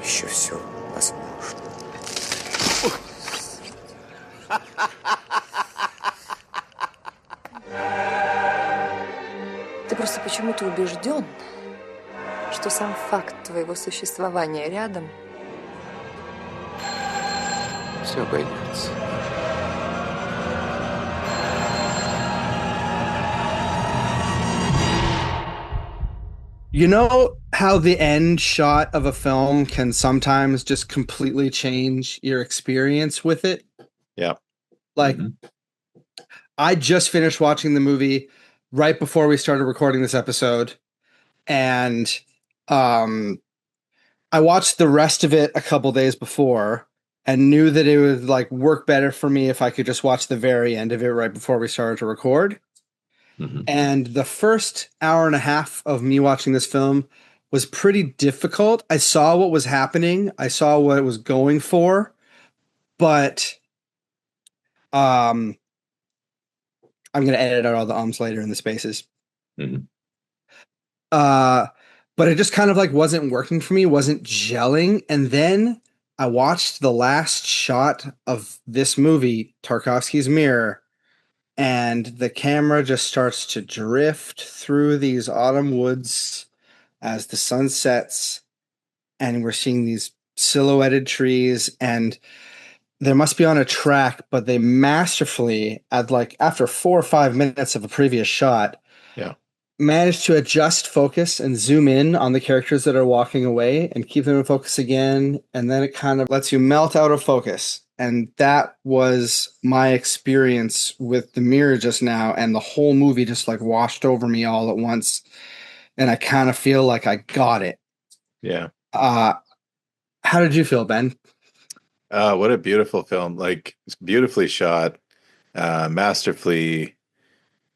Еще все возможно. Ты просто почему-то убежден, что сам факт твоего существования рядом Все обойдется. You know how the end shot of a film can sometimes just completely change your experience with it? Yeah. Like, I just finished watching the movie right before we started recording this episode, and I watched the rest of it a couple days before and knew that it would like work better for me if I could just watch the very end of it right before we started to record. And the first hour and a half of me watching this film was pretty difficult. I saw what was happening. I saw what it was going for, but I'm going to edit out all the ums later in the spaces. But it just kind of like wasn't working for me, wasn't gelling. And then I watched the last shot of this movie, Tarkovsky's Mirror, and the camera just starts to drift through these autumn woods as the sun sets, and we're seeing these silhouetted trees, and there must be on a track, but they masterfully, at like after 4 or 5 minutes of a previous shot, managed to adjust focus and zoom in on the characters that are walking away and keep them in focus again, and then it kind of lets you melt out of focus. And that was my experience with The Mirror just now, and the whole movie just like washed over me all at once, and I kind of feel like I got it. Yeah. How did you feel, Ben? What a beautiful film. Like, it's beautifully shot, masterfully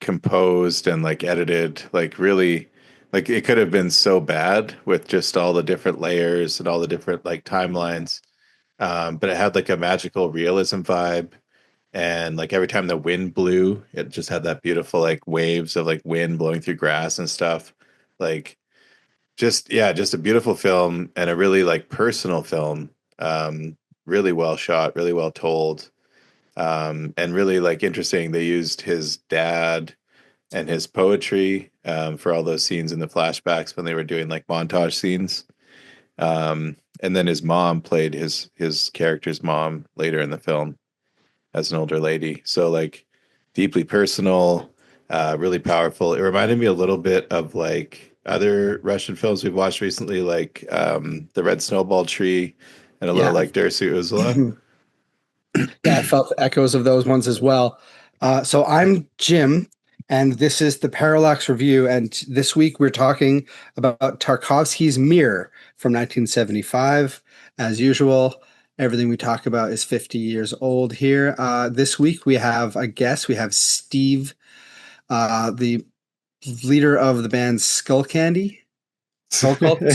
composed and like edited. Like, really, like it could have been so bad with just all the different layers and all the different like timelines. But it had like a magical realism vibe. And like every time the wind blew, it just had that beautiful like waves of like wind blowing through grass and stuff. Like, just a beautiful film, and a really like personal film. Really well shot, really well told, and really like interesting. They used his dad and his poetry for all those scenes in the flashbacks when they were doing like montage scenes. And then his mom played his character's mom later in the film as an older lady. So like deeply personal, really powerful. It reminded me a little bit of like other Russian films we've watched recently, like The Red Snowball Tree and a little like Dersu Uzla. Yeah, I felt echoes of those ones as well. So I'm Jim, and this is the Parallax Review. And this week we're talking about Tarkovsky's Mirror from 1975. As usual, everything we talk about is 50 years old here. This week we have a guest. We have Steve, the leader of the band Skull Candy. Skullcultist.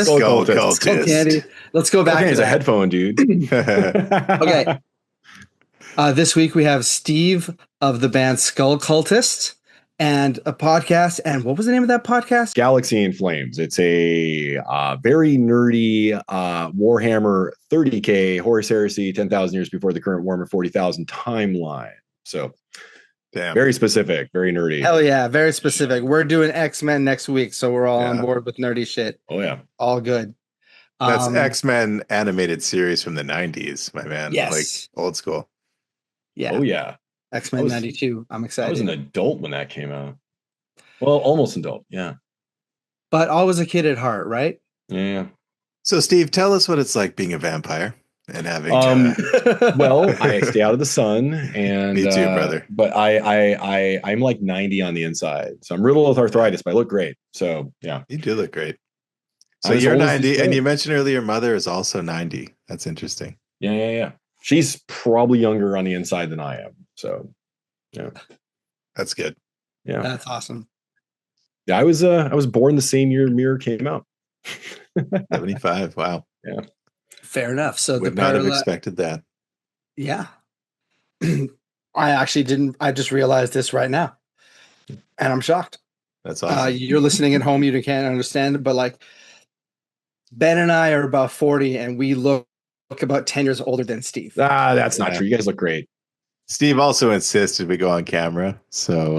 Skull Candy. Let's go back to a headphone, dude. Okay. This week we have Steve of the band Skullcultist and a podcast. And what was the name of that podcast? Galaxy in Flames. It's a very nerdy Warhammer 30K Horus Heresy 10,000 years before the current Warhammer 40,000 timeline. So very specific, very nerdy. Hell yeah, very specific. We're doing X-Men next week, so we're all on board with nerdy shit. Oh yeah. All good. That's X-Men animated series from the 90s, my man. Yes. Like old school. Yeah. Oh yeah. X-Men 92. I'm excited. I was an adult when that came out. Well, almost adult, yeah. But always a kid at heart, right? Yeah. So Steve, tell us what it's like being a vampire and having well, I stay out of the sun, and me too, brother. But I'm like 90 on the inside, so I'm riddled with arthritis, but I look great. So yeah, you do look great. So you're 90, and you mentioned earlier your mother is also 90. That's interesting. Yeah. She's probably younger on the inside than I am. So yeah, that's good. Yeah, that's awesome. Yeah, I was born the same year Mirror came out. 75. Wow. Yeah. Fair enough. So would not have expected that. Yeah. I actually didn't. I just realized this right now, and I'm shocked. That's awesome. You're listening at home. You can't understand it, but like Ben and I are about 40, and we look about 10 years older than Steve. That's not true. You guys look great. Steve also insisted we go on camera, so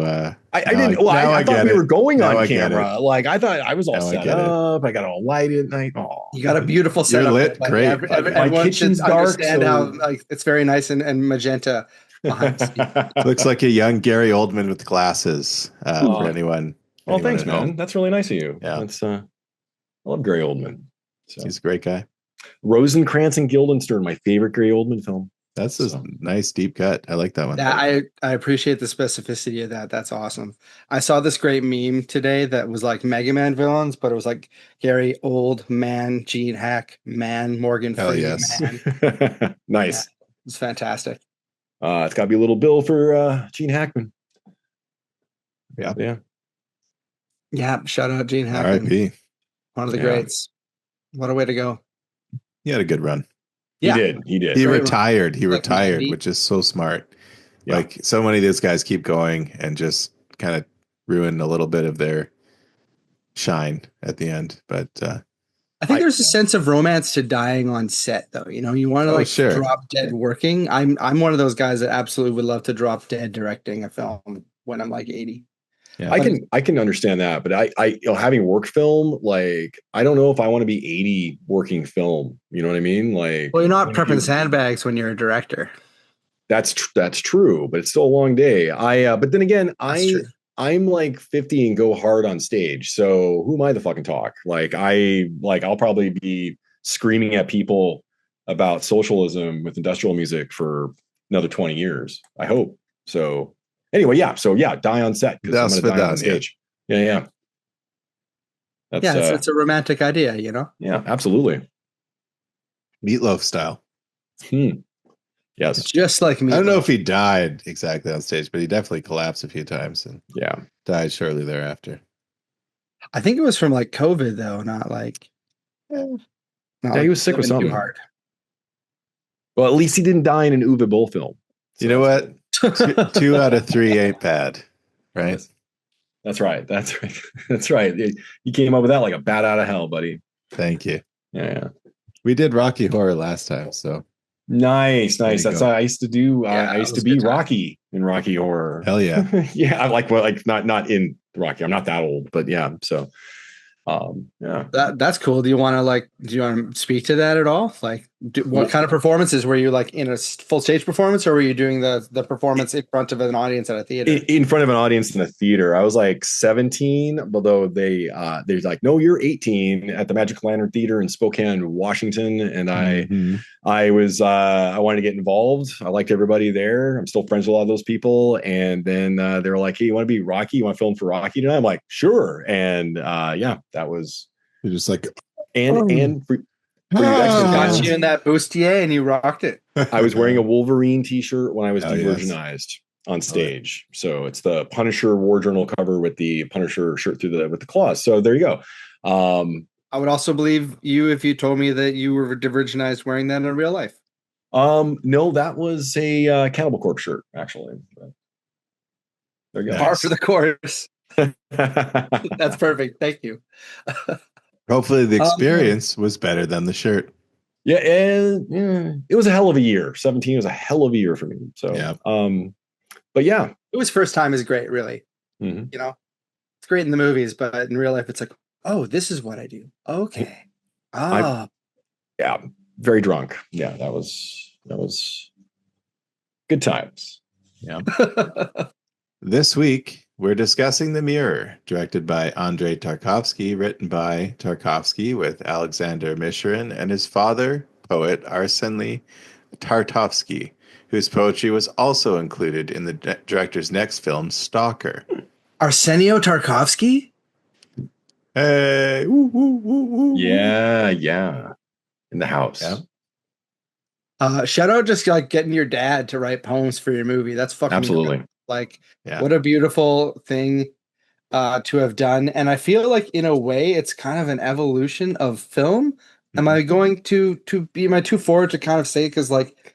I didn't. Well, I thought we were going on camera. Like I thought I was all set up. I got all lighted. You got a beautiful setup. Lit, great. My kitchen's dark, so how, like, it's very nice and magenta behind Steve. Looks like a young Gary Oldman with glasses. For anyone. Well, thanks, man. That's really nice of you. Yeah, that's. I love Gary Oldman. So. He's a great guy. Rosencrantz and Guildenstern, my favorite Gary Oldman film. That's a nice deep cut. I like that one. I appreciate the specificity of that. That's awesome. I saw this great meme today that was like Mega Man villains, but it was like Gary Old Man, Gene Hack Man, Morgan Freeman. Man. Nice. Yeah, it's fantastic. It's got to be a little bill for Gene Hackman. Yeah. Shout out Gene Hackman. R.I.P. One of the greats. What a way to go. He had a good run. He did. He retired. He retired, which is so smart. Yeah. Like so many of these guys keep going and just kind of ruin a little bit of their shine at the end. But I think there's a sense of romance to dying on set, though. You know, you want to drop dead working. I'm one of those guys that absolutely would love to drop dead directing a film when I'm like 80. Yeah. I can understand that, but I having work film, like I don't know if I want to be 80 working film. You know what I mean? Like, well, you're not prepping sandbags when you're a director. That's true, but it's still a long day. But then again, I'm like 50 and go hard on stage. So who am I to fucking talk? I'll probably be screaming at people about socialism with industrial music for another 20 years. I hope so. Anyway, die on set because I'm going to die on stage. Yeah. It's a romantic idea, you know? Yeah, absolutely. Meatloaf style. Yes. Just like me. I don't know if he died exactly on stage, but he definitely collapsed a few times and died shortly thereafter. I think it was from like COVID though, not like he was sick with something. Hard. Well, at least he didn't die in an Uwe Boll film. So you know what? 2 out of 3 ain't bad, right? That's right. That's right. You came up with that like a bat out of hell, buddy. Thank you. Yeah. We did Rocky Horror last time, so nice. That's what I used to do. I used to be Rocky in Rocky Horror. Hell yeah. Yeah, I'm like not in Rocky. I'm not that old, but yeah. So that's cool. Do you want to speak to that at all? Like, what kind of performances were you like in a full stage performance, or were you doing the performance in front of an audience at a theater? In front of an audience in a theater. I was like 17, although they're like, no, you're 18 at the Magic Lantern Theater in Spokane, Washington, and I wanted to get involved. I liked everybody there. I'm still friends with a lot of those people, and then they were like, hey, you want to be Rocky? You want to film for Rocky tonight? I'm like, sure, and that was. You're just like, got you in that bustier and you rocked it. I was wearing a Wolverine t-shirt when I was de-versionized on stage. So it's the Punisher War Journal cover with the Punisher shirt with the claws. So there you go. I would also believe you if you told me that you were de-versionized wearing that in real life. No, that was a Cannibal Corpse shirt, actually. But there you go. Par for the course. That's perfect. Thank you. Hopefully the experience was better than the shirt. Yeah, it was a hell of a year. 17 was a hell of a year for me. So, but yeah, it was first time is great, really. Mm-hmm. You know, it's great in the movies, but in real life, it's like, oh, this is what I do. Okay. Very drunk. Yeah, that was good times. Yeah. This week, we're discussing The Mirror, directed by Andrei Tarkovsky, written by Tarkovsky with Alexander Mishrin and his father, poet Arseny Tarkovsky, whose poetry was also included in the director's next film, Stalker. Arsenio Tarkovsky? Hey, woo, woo, woo, woo. Yeah. In the house. Yeah. Shout out just like getting your dad to write poems for your movie. That's fucking absolutely cool. Like, what a beautiful thing to have done. And I feel like in a way it's kind of an evolution of film. Am I going to am I too forward to kind of say, because like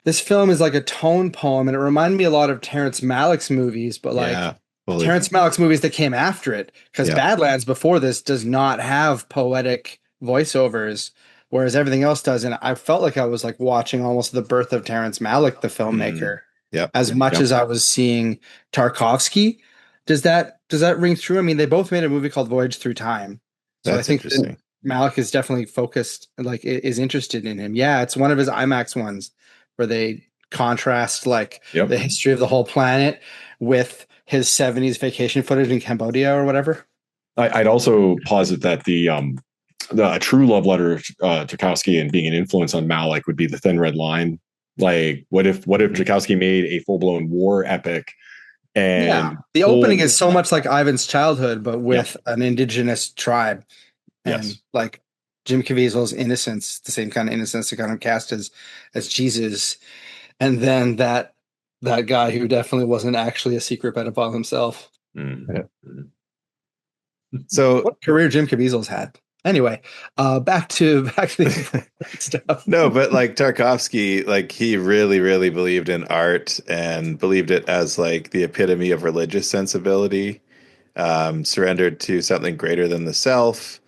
this film is like a tone poem and it reminded me a lot of Terrence Malick's movies, but like Terrence Malick's movies that came after it, because Badlands before this does not have poetic voiceovers, whereas everything else doesn't. I felt like I was like watching almost the birth of Terrence Malick, the filmmaker, Yep. as much as I was seeing Tarkovsky. Does that ring true? I mean, they both made a movie called Voyage Through Time, so That's I think interesting. Malick is definitely focused, like is interested in him. Yeah, it's one of his IMAX ones where they contrast like the history of the whole planet with his 70s vacation footage in Cambodia or whatever. I'd also posit that the true love letter to Tarkovsky and being an influence on Malick would be The Thin Red Line. Like, what if Tarkovsky made a full blown war epic? And the opening is so much like Ivan's Childhood, but with an indigenous tribe, and like Jim Caviezel's innocence, the same kind of innocence to kind of cast as Jesus, and then that guy who definitely wasn't actually a secret pedophile himself. So what career Jim Caviezel's had. Anyway, back to the stuff. No, but like Tarkovsky, like he really, really believed in art and believed it as like the epitome of religious sensibility, surrendered to something greater than the self.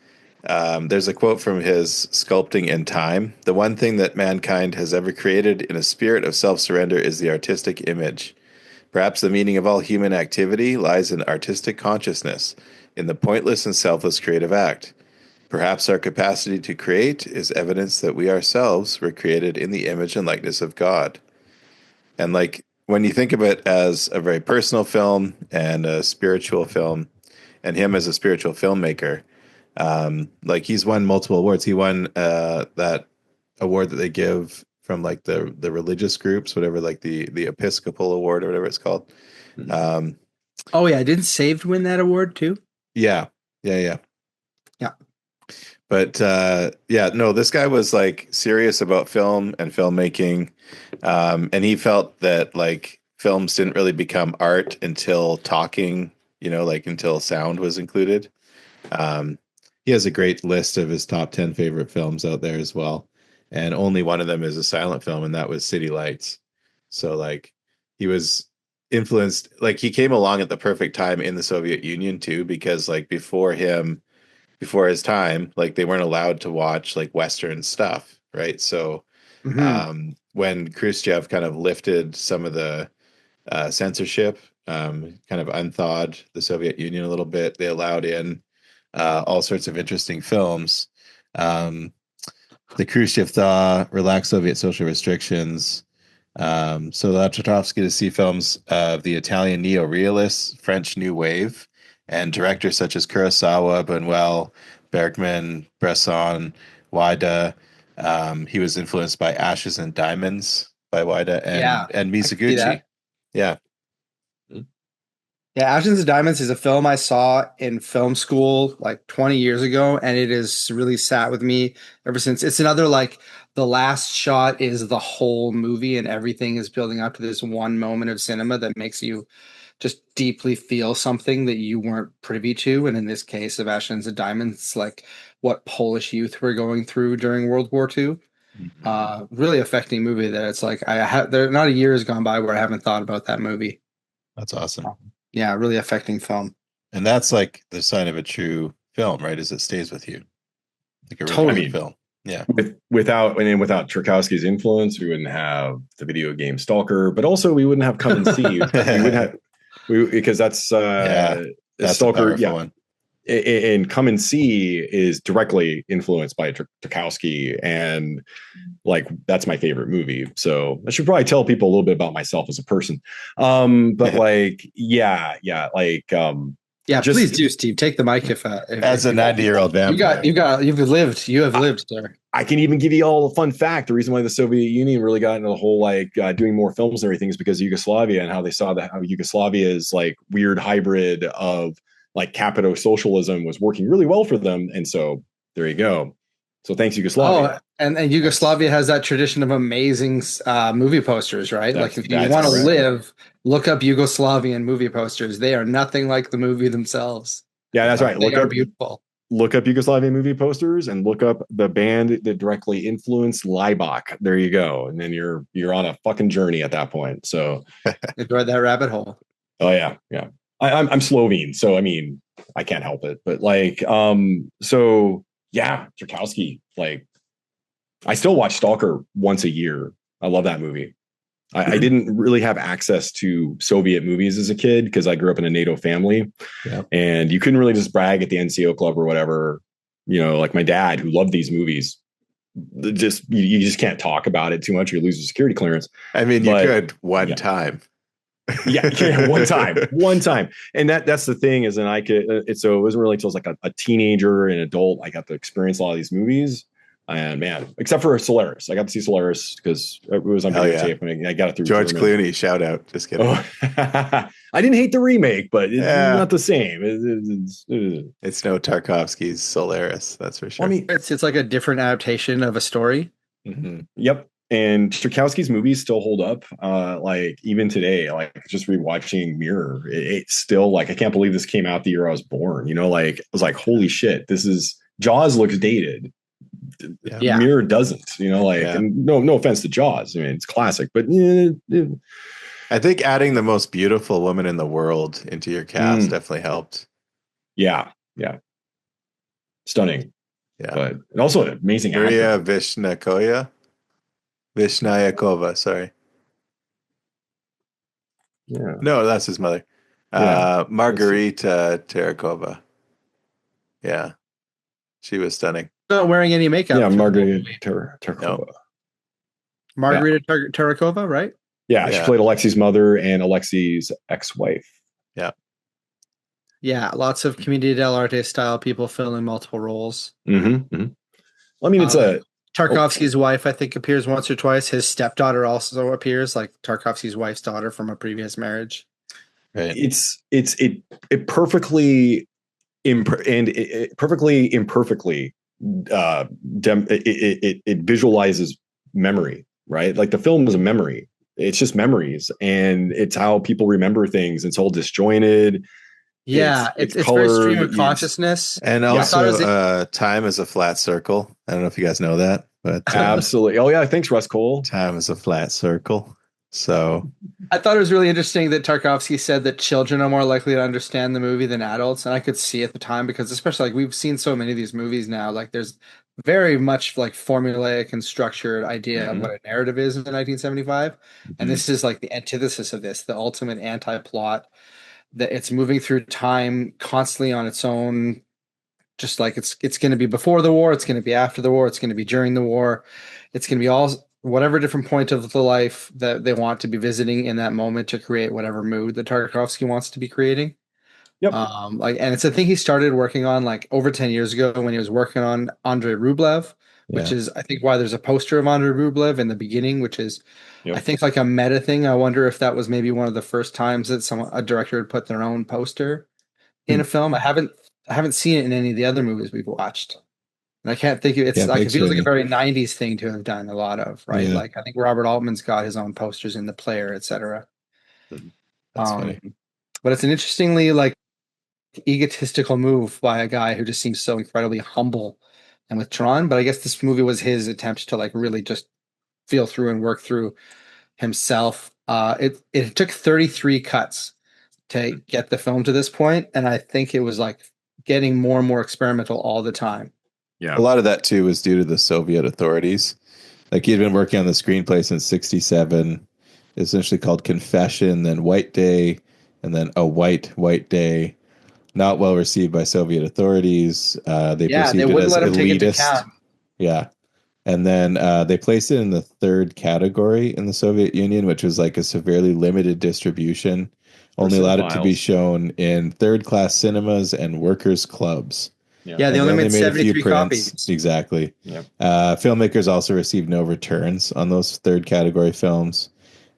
There's a quote from his Sculpting in Time. The one thing that mankind has ever created in a spirit of self-surrender is the artistic image. Perhaps the meaning of all human activity lies in artistic consciousness, in the pointless and selfless creative act. Perhaps our capacity to create is evidence that we ourselves were created in the image and likeness of God. And like when you think of it as a very personal film and a spiritual film, and him as a spiritual filmmaker, like he's won multiple awards. He won that award that they give from like the religious groups, whatever, like the Episcopal Award or whatever it's called. Oh yeah, didn't Saved win that award too? Yeah. But no, this guy was like serious about film and filmmaking, and he felt that like films didn't really become art until talking, like until sound was included. He has a great list of his top 10 favorite films out there as well, and only one of them is a silent film, and that was City Lights. So like he was influenced, like he came along at the perfect time in the Soviet Union too, because like before his time, like they weren't allowed to watch like Western stuff, right? So when Khrushchev kind of lifted some of the censorship, kind of unthawed the Soviet Union a little bit, they allowed in all sorts of interesting films. The Khrushchev thaw relaxed Soviet social restrictions. So allowed Tarkovsky to see films of the Italian neo-realists, French New Wave, and directors such as Kurosawa, Buñuel, Bergman, Bresson, Wida. He was influenced by Ashes and Diamonds by Wida and Mizoguchi. Yeah. Yeah, Ashes and Diamonds is a film I saw in film school like 20 years ago, and it has really sat with me ever since. It's another like the last shot is the whole movie, and everything is building up to this one moment of cinema that makes you just deeply feel something that you weren't privy to. And in this case of Ashes and Diamonds, like what Polish youth were going through during World War II. Really affecting movie that it's like there not a year has gone by where I haven't thought about that movie. That's awesome. Yeah, really affecting film. And that's like the sign of a true film, right? Is it stays with you. Like a totally film. Yeah. Without Tarkovsky's influence, we wouldn't have the video game Stalker, but also we wouldn't have Come and See. We wouldn't have because that's Stalker. Yeah. One. And Come and See is directly influenced by Tarkovsky, and like that's my favorite movie. So I should probably tell people a little bit about myself as a person. But please do, Steve. Take the mic if as a 90-year-old vampire. You have lived, sir. I can even give you all a fun fact. The reason why the Soviet Union really got into the whole doing more films and everything is because of Yugoslavia and how they saw how Yugoslavia's like weird hybrid of like Capito socialism was working really well for them. And so there you go. So thanks, Yugoslavia. Oh, and Yugoslavia has that tradition of amazing movie posters, right? Like if you want to live, look up Yugoslavian movie posters. They are nothing like the movie themselves. Yeah, that's right. They are beautiful. Look up Yugoslavian movie posters and look up the band that directly influenced Laibach. There you go. And then you're on a fucking journey at that point. So enjoy that rabbit hole. Oh yeah. I'm Slovene, so I mean I can't help it. But like so Yeah, Tarkovsky. Like, I still watch Stalker once a year. I love that movie. I didn't really have access to Soviet movies as a kid because I grew up in a NATO family, and you couldn't really just brag at the NCO club or whatever. You know, like my dad, who loved these movies, just you just can't talk about it too much. You lose your security clearance. I mean, you could one time. Yeah, one time. And that's the thing is, and I could, so it wasn't really until I was like a teenager and adult, I got to experience a lot of these movies. And man, except for Solaris, I got to see Solaris because it was on videotape and I got it through George Clooney. Shout out. Just kidding. Oh. I didn't hate the remake, but it's not the same. It's no Tarkovsky's Solaris, that's for sure. I mean, it's like a different adaptation of a story. Mm-hmm. Yep. And Tarkovsky's movies still hold up. Like even today, like just rewatching Mirror, it's still like, I can't believe this came out the year I was born. You know, like I was like, holy shit, this is Jaws looks dated. Yeah. Mirror doesn't, you know, like, and no offense to Jaws. I mean, it's classic, but I think adding the most beautiful woman in the world into your cast definitely helped. Yeah. Stunning. Yeah. But and also an amazing Maria Vishnayakova, sorry. Yeah. No, that's his mother. Margarita Tarakova. Yeah. She was stunning. Not wearing any makeup. Yeah, Margarita Tarakova. No. Margarita Tarakova, right? Yeah, she played Alexi's mother and Alexi's ex-wife. Yeah. Yeah, lots of Commedia dell'arte style people filling multiple roles. Mm-hmm. Well, I mean, it's Tarkovsky's wife, I think, appears once or twice. His stepdaughter also appears, like Tarkovsky's wife's daughter from a previous marriage. Right. It perfectly perfectly imperfectly it visualizes memory, right? Like the film is a memory. It's just memories, and it's how people remember things. It's all disjointed. Yeah, it's very stream of consciousness. And also, time is a flat circle. I don't know if you guys know that, but absolutely. Oh yeah, thanks, Russ Cole. Time is a flat circle. So I thought it was really interesting that Tarkovsky said that children are more likely to understand the movie than adults, and I could see at the time because especially like we've seen so many of these movies now, like there's very much like formulaic and structured idea of what a narrative is in 1975, and this is like the antithesis of this, the ultimate anti-plot. That it's moving through time constantly on its own, just like it's going to be before the war, it's going to be after the war, it's going to be during the war, it's going to be all whatever different point of the life that they want to be visiting in that moment to create whatever mood that Tarkovsky wants to be creating. Yep. And it's a thing he started working on like over 10 years ago when he was working on Andrei Rublev, which is I think why there's a poster of Andrei Rublev in the beginning, which is I think like a meta thing. I wonder if that was maybe one of the first times that a director had put their own poster in a film. I haven't seen it in any of the other movies we've watched. And I can't think of it feels like a very 90s thing to have done a lot of, right? Yeah. Like I think Robert Altman's got his own posters in The Player, etc. That's funny. But it's an interestingly like egotistical move by a guy who just seems so incredibly humble and withdrawn. But I guess this movie was his attempt to like really just feel through and work through himself. It took 33 cuts to get the film to this point, and I think it was like getting more and more experimental all the time. Yeah, a lot of that too was due to the Soviet authorities. Like he had been working on the screenplay since '67, essentially called Confession, then White Day, and then A White Day. Not well received by Soviet authorities. They perceived it as elitist. Yeah. And then they placed it in the third category in the Soviet Union, which was like a severely limited distribution. Only allowed it to be shown in third-class cinemas and workers' clubs. Yeah, they only made 73 copies. Exactly. Yep. Filmmakers also received no returns on those third category films.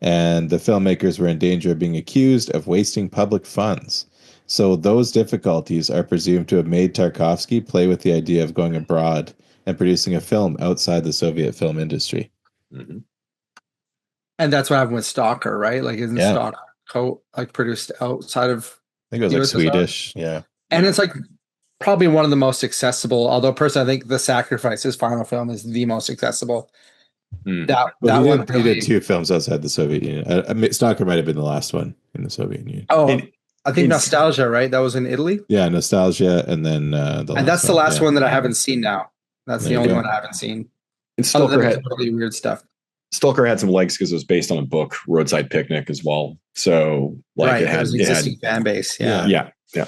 And the filmmakers were in danger of being accused of wasting public funds. So those difficulties are presumed to have made Tarkovsky play with the idea of going abroad and producing a film outside the Soviet film industry. Mm-hmm. And that's what happened with Stalker, right? Like isn't Stalker produced outside of I think it was like Swedish, yeah. And it's like probably one of the most accessible, although personally I think The Sacrifice, his final film, is the most accessible. He did two films outside the Soviet Union. Stalker might have been the last one in the Soviet Union. Oh, I think Nostalgia, right? That was in Italy. Yeah, Nostalgia, and then that's the last one that I haven't seen now. That's There the you only go. one I haven't seen. And Other than Stalker some really weird stuff. had some legs because it was based on a book, Roadside Picnic, as well. So like Right, it had there's an existing fan base. Yeah. yeah.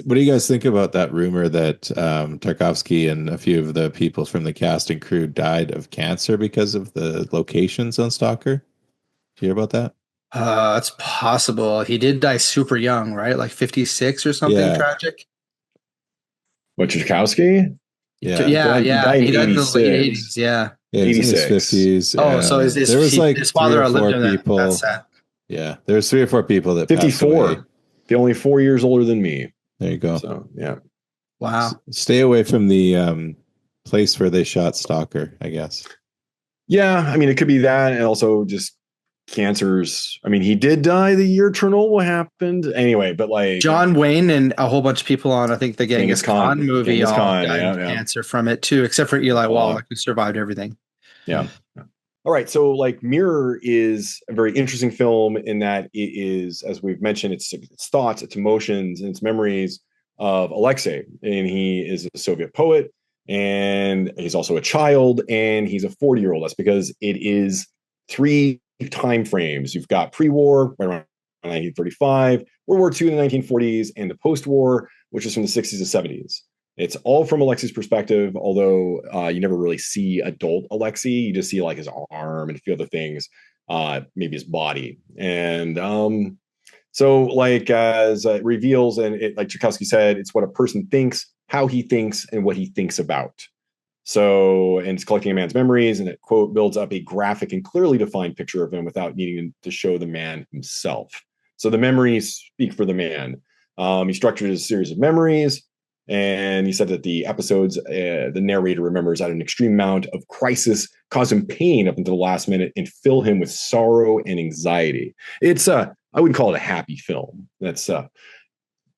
What do you guys think about that rumor that Tarkovsky and a few of the people from the cast and crew died of cancer because of the locations on Stalker? Did you hear about that? It's possible. He did die super young, right? Like 56 or something Yeah. tragic. What, Tchaikovsky? Yeah. Yeah, He yeah. died in He died in the late 86. 80s. Yeah. Yeah, he's in his 86. 50s. Oh, so there was like his 3 father or outlived 4 him then. people. That's sad. Yeah, there's 3 or 4 people that passed away. 54. They're only 4 years older than me. There you go. So yeah. Wow. Stay away from the place where they shot Stalker, I guess. Yeah, I mean, it could be that, and also just cancers. I mean, he did die the year Chernobyl happened. Anyway, but like John Wayne and a whole bunch of people on, I think, the Genghis Khan movie Genghis all Khan, died of cancer from it too, except for Eli Wallach, who survived everything. Yeah. All right. So like Mirror is a very interesting film in that it is, as we've mentioned, it's thoughts, it's emotions, and it's memories of Alexei. And he is a Soviet poet, and he's also a child, and he's a 40-year-old. That's because it is 3 time frames. You've got pre-war, right around 1935, World War II in the 1940s, and the post-war, which is from the 60s to 70s. It's all from Alexei's perspective, although you never really see adult Alexei. You just see like his arm and a few other things, maybe his body. And so like as it reveals, and it, like Tchaikovsky said, it's what a person thinks, how he thinks, and what he thinks about. So, and it's collecting a man's memories, and it, quote, builds up a graphic and clearly defined picture of him without needing to show the man himself. So the memories speak for the man. He structured a series of memories, and he said that the episodes, the narrator remembers at an extreme amount of crisis, cause him pain up until the last minute, and fill him with sorrow and anxiety. It's I wouldn't call it a happy film. That's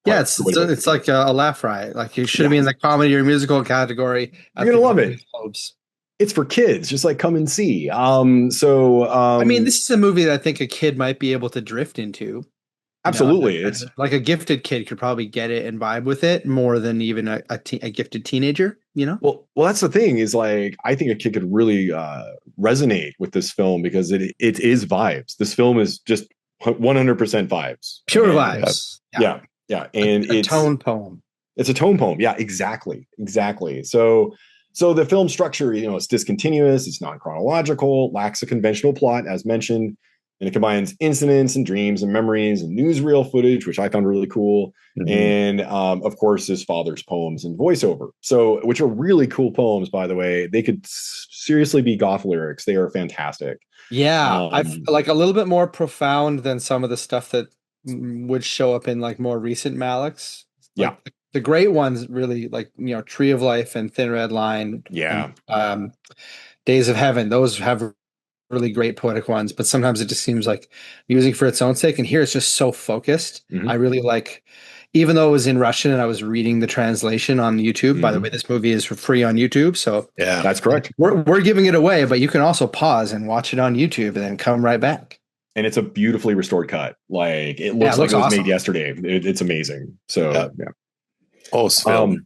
yeah, it's like a laugh riot. Like you should be in the comedy or musical category. You're gonna love it. It's for kids, just like come and see. I mean, this is a movie that I think a kid might be able to drift into. Absolutely. It's like a gifted kid could probably get it and vibe with it more than even a gifted teenager, you know? Well, that's the thing is like, I think a kid could really resonate with this film because it is vibes. This film is just 100% vibes. Pure vibes. Yeah. And it's a tone poem. It's a tone poem. Yeah, exactly. So the film structure, it's discontinuous, it's non-chronological, lacks a conventional plot, as mentioned. And it combines incidents and dreams and memories and newsreel footage, which I found really cool. Mm-hmm. And of course, his father's poems and voiceover. So, which are really cool poems, by the way. They could seriously be goth lyrics. They are fantastic. Yeah, I've like a little bit more profound than some of the stuff that would show up in like more recent Maliks. Like, yeah. The great ones really like, Tree of Life and Thin Red Line. Yeah. And, Days of Heaven. Those have really great poetic ones, but sometimes it just seems like music for its own sake. And here it's just so focused. Mm-hmm. I really like, even though it was in Russian and I was reading the translation on YouTube. Mm-hmm. By the way, this movie is for free on YouTube. So yeah, that's correct. We're giving it away, but you can also pause and watch it on YouTube and then come right back. And it's a beautifully restored cut. Like it looks like it was awesome. Made yesterday. It's amazing. So yeah. Mosfilm.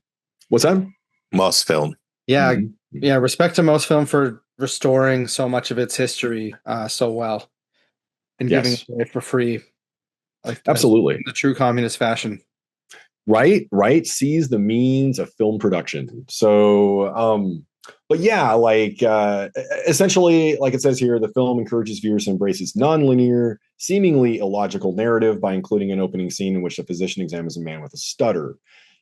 What's that? Mosfilm. Yeah. Mm-hmm. Yeah. Respect to Mosfilm for restoring so much of its history so well and giving it away for free. Like absolutely. In the true communist fashion. Right. Sees the means of film production. So, but yeah, like essentially, like it says here, the film encourages viewers to embrace its non-linear, seemingly illogical narrative by including an opening scene in which the physician examines a man with a stutter,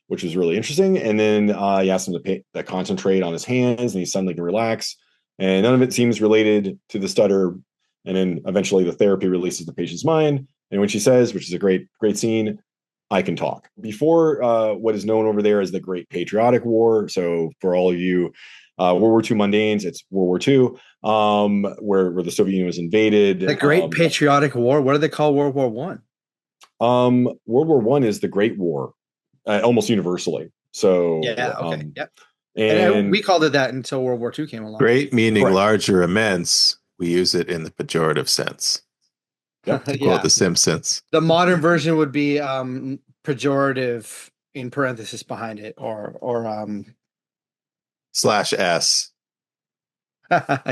which is really interesting. And then he asks him to concentrate on his hands, and he suddenly can relax. And none of it seems related to the stutter. And then eventually the therapy releases the patient's mind. And when she says, which is a great scene, I can talk. Before what is known over there as the Great Patriotic War. So for all of you World War II mundanes, it's World War II, where the Soviet Union was invaded. The Great Patriotic War. What do they call World War One? World War One is the Great War, almost universally. So yeah, okay, yep. And we called it that until World War II came along. Great meaning large or immense. We use it in the pejorative sense. Yep. To quote The Simpsons. The modern version would be pejorative in parenthesis behind it, or /S.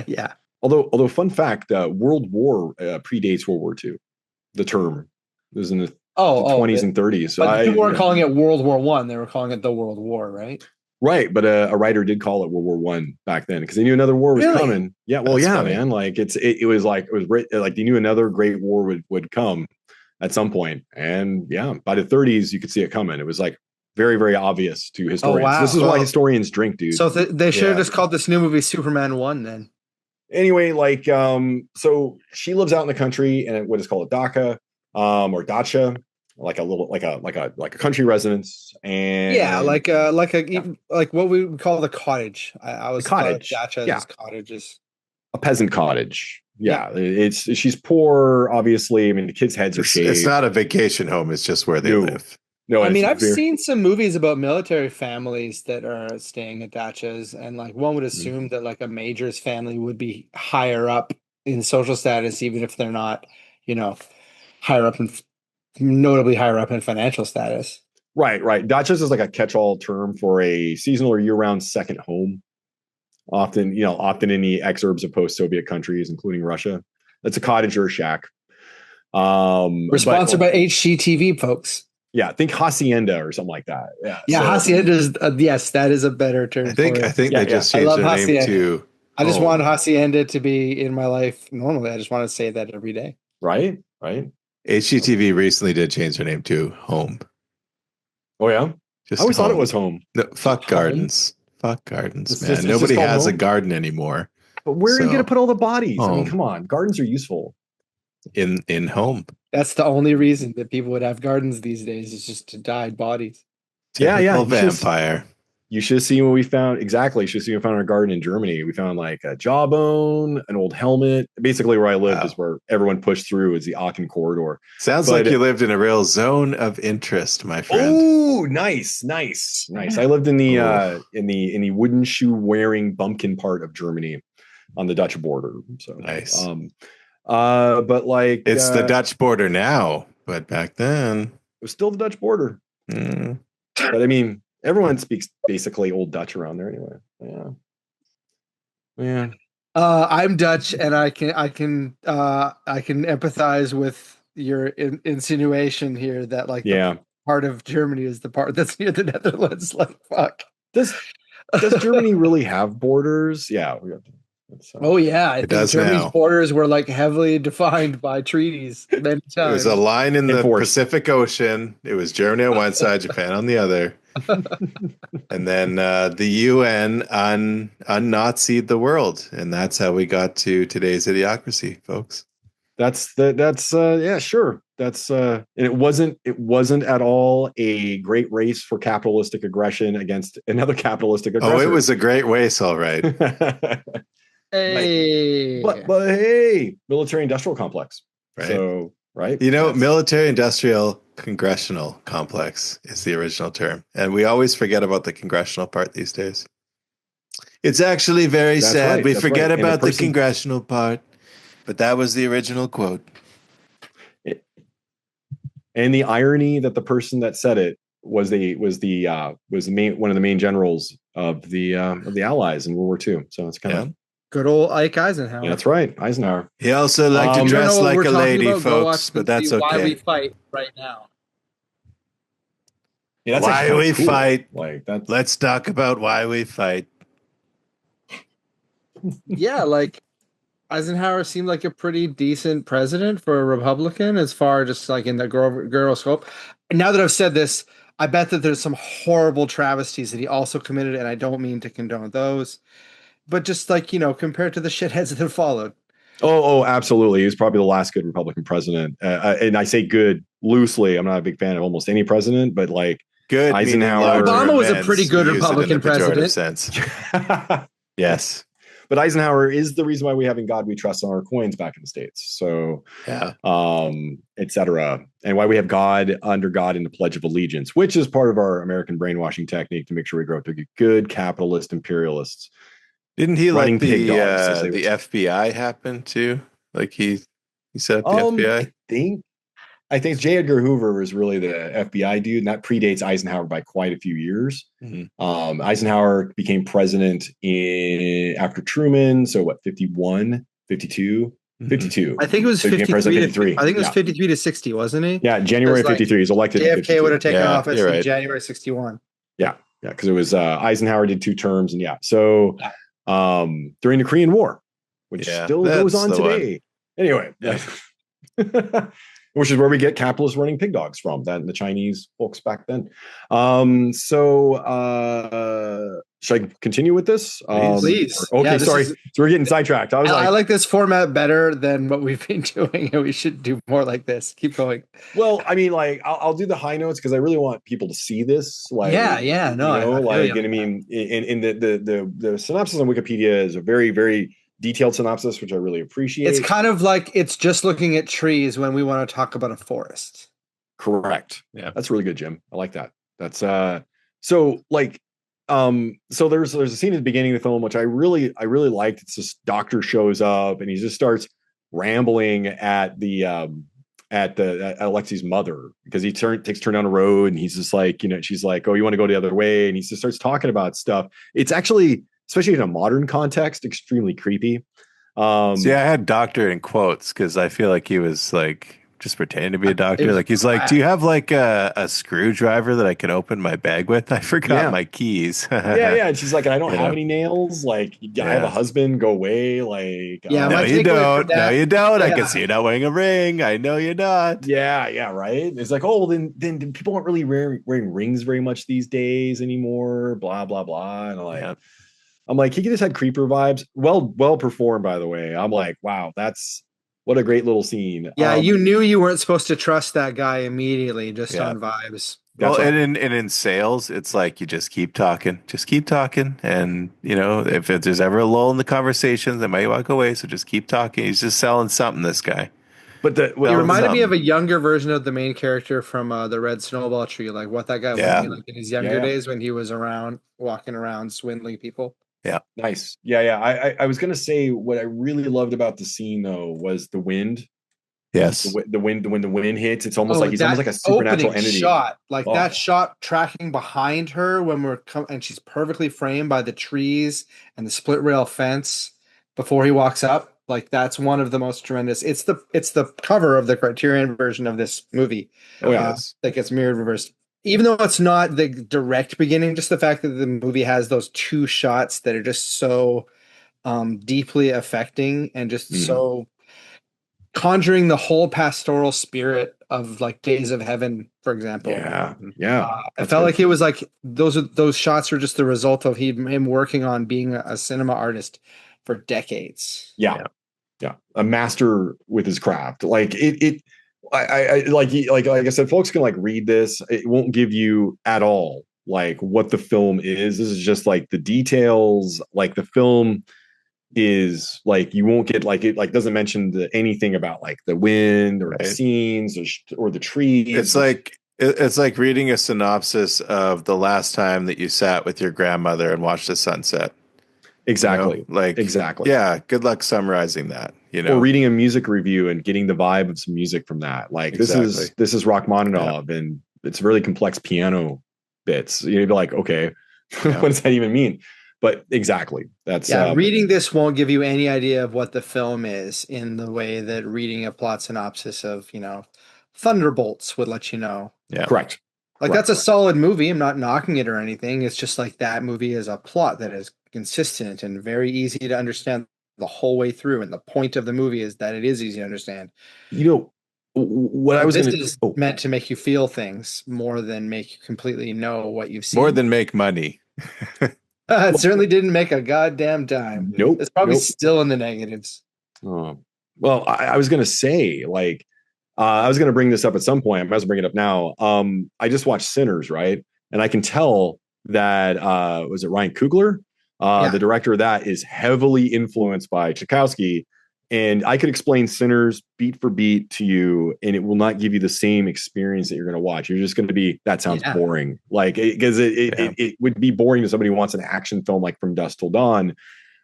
Yeah. Although fun fact, World War predates World War II. The term it was in the 20s and 30s. So but people weren't calling it World War One; they were calling it the World War, right? Right, but a writer did call it World War One back then because they knew another war was coming. Yeah, well, That's funny. man. Like it was like they knew another great war would come at some point, and yeah, by the 30s you could see it coming. It was like very, very obvious to historians. wow. This is why historians drink, dude. So they should have just called this new movie Superman 1 then. Anyway, like so she lives out in the country in what is called a dacha or dacha, like a country residence, and like what we would call the cottage. I was cottage, cottages. A peasant cottage. Yeah, she's poor, obviously. I mean, the kids' heads are shaved. It's not a vacation home. It's just where they live. No, I mean, I've seen some movies about military families that are staying at dachas, and like one would assume that like a major's family would be higher up in social status, even if they're not, notably higher up in financial status. Right. Dachas is like a catch-all term for a seasonal or year-round second home. Often in the exurbs of post-Soviet countries, including Russia. That's a cottage or a shack. We're sponsored by HGTV, folks. Yeah, think hacienda or something like that. Yeah, hacienda is yes, that is a better term. I think they just changed their name to. I just want hacienda to be in my life normally. I just want to say that every day. Right. HGTV recently did change their name to Home. Oh yeah, I always thought it was Home. No, fuck gardens. Fuck gardens, man. It's Nobody has home? a garden anymore. But where are you going to put all the bodies? Home. I mean, come on, gardens are useful. In home. That's the only reason that people would have gardens these days is just to hide bodies. Typical vampire. You should have seen what we found. Exactly. You should have seen what we found in our garden in Germany. We found like a jawbone, an old helmet. Basically, where I lived is where everyone pushed through is the Aachen corridor. Sounds like you lived in a real zone of interest, my friend. Oh, nice. I lived in the wooden shoe wearing bumpkin part of Germany on the Dutch border. So nice. But like it's the Dutch border now, but back then it was still the Dutch border. But I mean, everyone speaks basically Old Dutch around there anyway. Yeah. I'm Dutch, and I can empathize with your insinuation here that like the part of Germany is the part that's near the Netherlands. Like fuck. Does Germany really have borders? Yeah, we have to. I think Germany's borders were like heavily defined by treaties many times. It was a line in the Pacific Ocean. It was Germany on one side, Japan on the other. And then the UN un-Nazi'd the world, and that's how we got to today's idiocracy, folks. Sure. And it wasn't at all a great race for capitalistic aggression against another capitalistic aggressor. Oh, it was a great race, all right. Hey, but hey, military industrial complex. Right. So right. Military industrial congressional complex is the original term. And we always forget about the congressional part these days. It's actually very sad. Right, we forget about the congressional part, but that was the original quote. And the irony that the person that said it was one of the main generals of the Allies in World War II. So it's kind of good old Ike Eisenhower. Yeah, that's right, Eisenhower. He also liked to dress like a lady, folks, but that's okay. Why we fight right now? Yeah, that's why we fight. Like that. Let's talk about why we fight. Yeah, like Eisenhower seemed like a pretty decent president for a Republican as far just like in the girl scope. And now that I've said this, I bet that there's some horrible travesties that he also committed, and I don't mean to condone those. But just like, compared to the shitheads that followed. Oh, absolutely. He was probably the last good Republican president. And I say good loosely. I'm not a big fan of almost any president, but like good. Eisenhower. Obama was a pretty good Republican president. Sense. Yes. But Eisenhower is the reason why we have "In God We Trust" on our coins back in the States. So, et cetera. And why we have God under God in the Pledge of Allegiance, which is part of our American brainwashing technique to make sure we grow up to be good capitalist imperialists. Didn't he let the FBI happen too? Like he set up the FBI? I think I think J. Edgar Hoover was really the FBI dude, and that predates Eisenhower by quite a few years. Eisenhower became president after Truman. So what, 51, 52? 52. I think it was So he became 53 president 53. I think it was 53 to 60, wasn't he? Yeah, January 53. He's elected in JFK 52. would have taken Yeah, office you're in right. January 61. Yeah, because it was Eisenhower did 2 terms, and so during the Korean War, which still goes on today. Anyway, which is where we get capitalists running pig dogs from, that the Chinese folks back then. Should I continue with this? Please. Okay, sorry. So we're getting sidetracked. I like this format better than what we've been doing, and we should do more like this. Keep going. Well, I mean, like, I'll do the high notes because I really want people to see this. Like, no, and I mean, in the synopsis on Wikipedia is a very, very detailed synopsis, which I really appreciate. It's kind of like it's just looking at trees when we want to talk about a forest. Correct. Yeah, that's really good, Jim. I like that. That's so there's a scene at the beginning of the film which I really liked. It's this doctor shows up and he just starts rambling at Alexi's mother because he takes a turn down the road and he's just like, she's like, oh, you want to go the other way? And he just starts talking about stuff. It's actually, especially in a modern context, extremely creepy. See, I had doctor in quotes because I feel like he was like just pretending to be a doctor. Like he's like, do you have like a screwdriver that I can open my bag with? I forgot my keys. yeah. And she's like, I don't have any nails. Like, I have a husband. Go away. Like, no, you don't. No, you don't. I can see you're not wearing a ring. I know you're not. Yeah, right. It's like, oh, then people aren't really wearing rings very much these days anymore. Blah blah blah. And I'm like, he just had creeper vibes. Well performed, by the way. I'm like, wow, what a great little scene. Yeah, you knew you weren't supposed to trust that guy immediately just on vibes. Well, and in sales, it's like you just keep talking. And, if there's ever a lull in the conversation, they might walk away. So just keep talking. He's just selling something, this guy. But it reminded me of a younger version of the main character from the Red Snowball Tree, like what that guy was like in his younger days when he was walking around swindling people. Yeah. Nice. Yeah. I was going to say what I really loved about the scene though was the wind. Yes. The wind, when the wind hits, it's almost like he's almost like a supernatural entity. Shot, that shot tracking behind her when and she's perfectly framed by the trees and the split rail fence before he walks up. Like that's one of the most tremendous. It's the cover of the Criterion version of this movie. That gets mirrored reversed. Even though it's not the direct beginning, just the fact that the movie has those 2 shots that are just so deeply affecting and just so conjuring the whole pastoral spirit of like Days of Heaven, for example. Yeah. I felt like it was like those shots are just the result of him working on being a cinema artist for decades. Yeah. A master with his craft. Like like I said, folks can like read this. It won't give you at all like what the film is. This is just like the details. Like the film is like you won't get like it like doesn't mention anything about like the wind or the scenes or the trees. It's like reading a synopsis of the last time that you sat with your grandmother and watched the sunset. Exactly. Exactly. Yeah. Good luck summarizing that. Or reading a music review and getting the vibe of some music from that. Like this is Rachmaninoff and it's really complex piano bits. You'd be like, okay, what does that even mean? But exactly. That's reading this won't give you any idea of what the film is in the way that reading a plot synopsis of, Thunderbolts would let you know. Yeah. Correct. That's a solid movie. I'm not knocking it or anything. It's just like that movie is a plot that is consistent and very easy to understand the whole way through. And the point of the movie is that it is easy to understand. What I was meant to make you feel things more than make you completely know what you've seen. More than make money. It certainly didn't make a goddamn dime. Nope. It's probably still in the negatives. Well, I was going to say, like, I was going to bring this up at some point. I might as well bring it up now. I just watched Sinners, right? And I can tell that, was it Ryan Coogler? The director of that is heavily influenced by Tarkovsky. And I could explain Sinners beat for beat to you, and it will not give you the same experience that you're going to watch. You're just going to be, that sounds boring. Like, because it would be boring to somebody who wants an action film like From Dusk Till Dawn.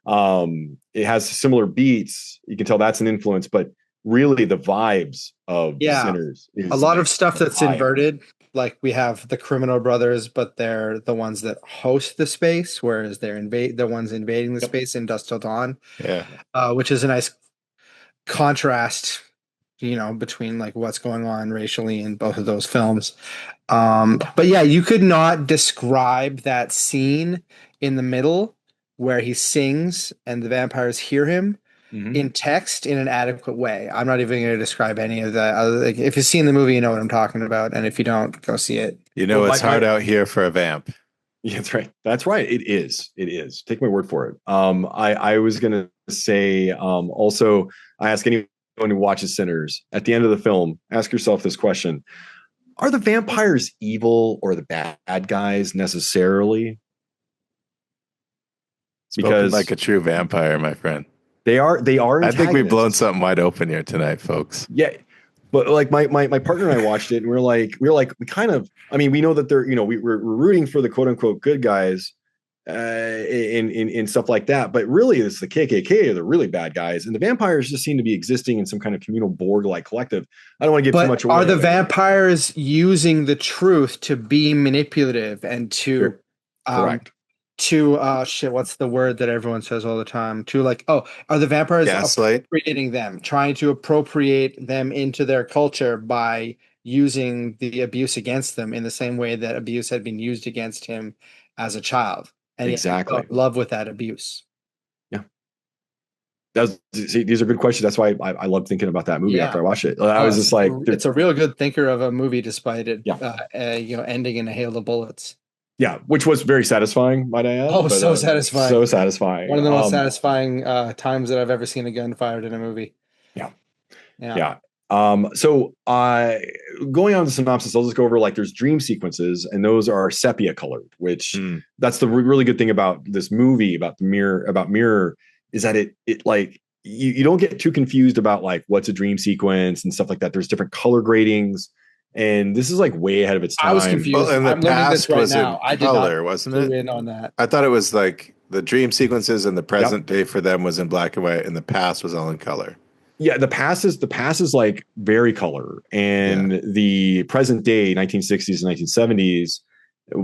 It has similar beats. You can tell that's an influence, but really the vibes of Yeah. Sinners is A lot like of stuff that's high. inverted. Like we have the Criminal Brothers, but they're the ones that host the space, whereas they're the ones invading the Yep. space in Dusk Till Dawn, Yeah. which is a nice contrast, between like what's going on racially in both of those films. But yeah, you could not describe that scene in the middle where he sings and the vampires hear him in text in an adequate way. I'm not even going to describe any of that. Like, if you've seen the movie, you know what I'm talking about, and if you don't, go see it. You know, it's hard out here for a vamp. Yeah, that's right. That's right. It is. It is. Take my word for it. I was gonna say also, I ask anyone who watches Sinners at the end of the film, ask yourself this question: are the vampires evil or the bad guys necessarily? Spoken like a true vampire, my friend. They are. I think we've blown something wide open here tonight, folks. Yeah, but like my partner and I watched it, and we kind of. I mean, we know that they're we're rooting for the quote unquote good guys, in stuff like that. But really, it's the KKK are the really bad guys, and the vampires just seem to be existing in some kind of communal Borg-like collective. I don't want to give too much away. Are the vampires using the truth to be manipulative and to, Sure. Correct. What's the word that everyone says all the time? Are the vampires appropriating them, trying to appropriate them into their culture by using the abuse against them in the same way that abuse had been used against him as a child? And exactly. he fell in love with that abuse. Yeah. These are good questions. That's why I love thinking about that movie after I watched it. I was just like, it's a real good thinker of a movie, despite it, ending in a hail of bullets. Yeah, which was very satisfying, might I add. Oh, so satisfying. So satisfying. One of the most satisfying times that I've ever seen a gun fired in a movie. Yeah. So going on to synopsis, I'll just go over there's dream sequences, and those are sepia colored, which that's the really good thing about this movie, about Mirror, is that it you don't get too confused about what's a dream sequence and stuff like that. There's different color gradings. And this is way ahead of its time. I was confused. Well, and the I'm learning past this right was now. in color, wasn't it? In on that. I thought it was like the dream sequences in the present day for them was in black and white, and the past was all in color. Yeah, the past is very color, and the present day, 1960s and 1970s,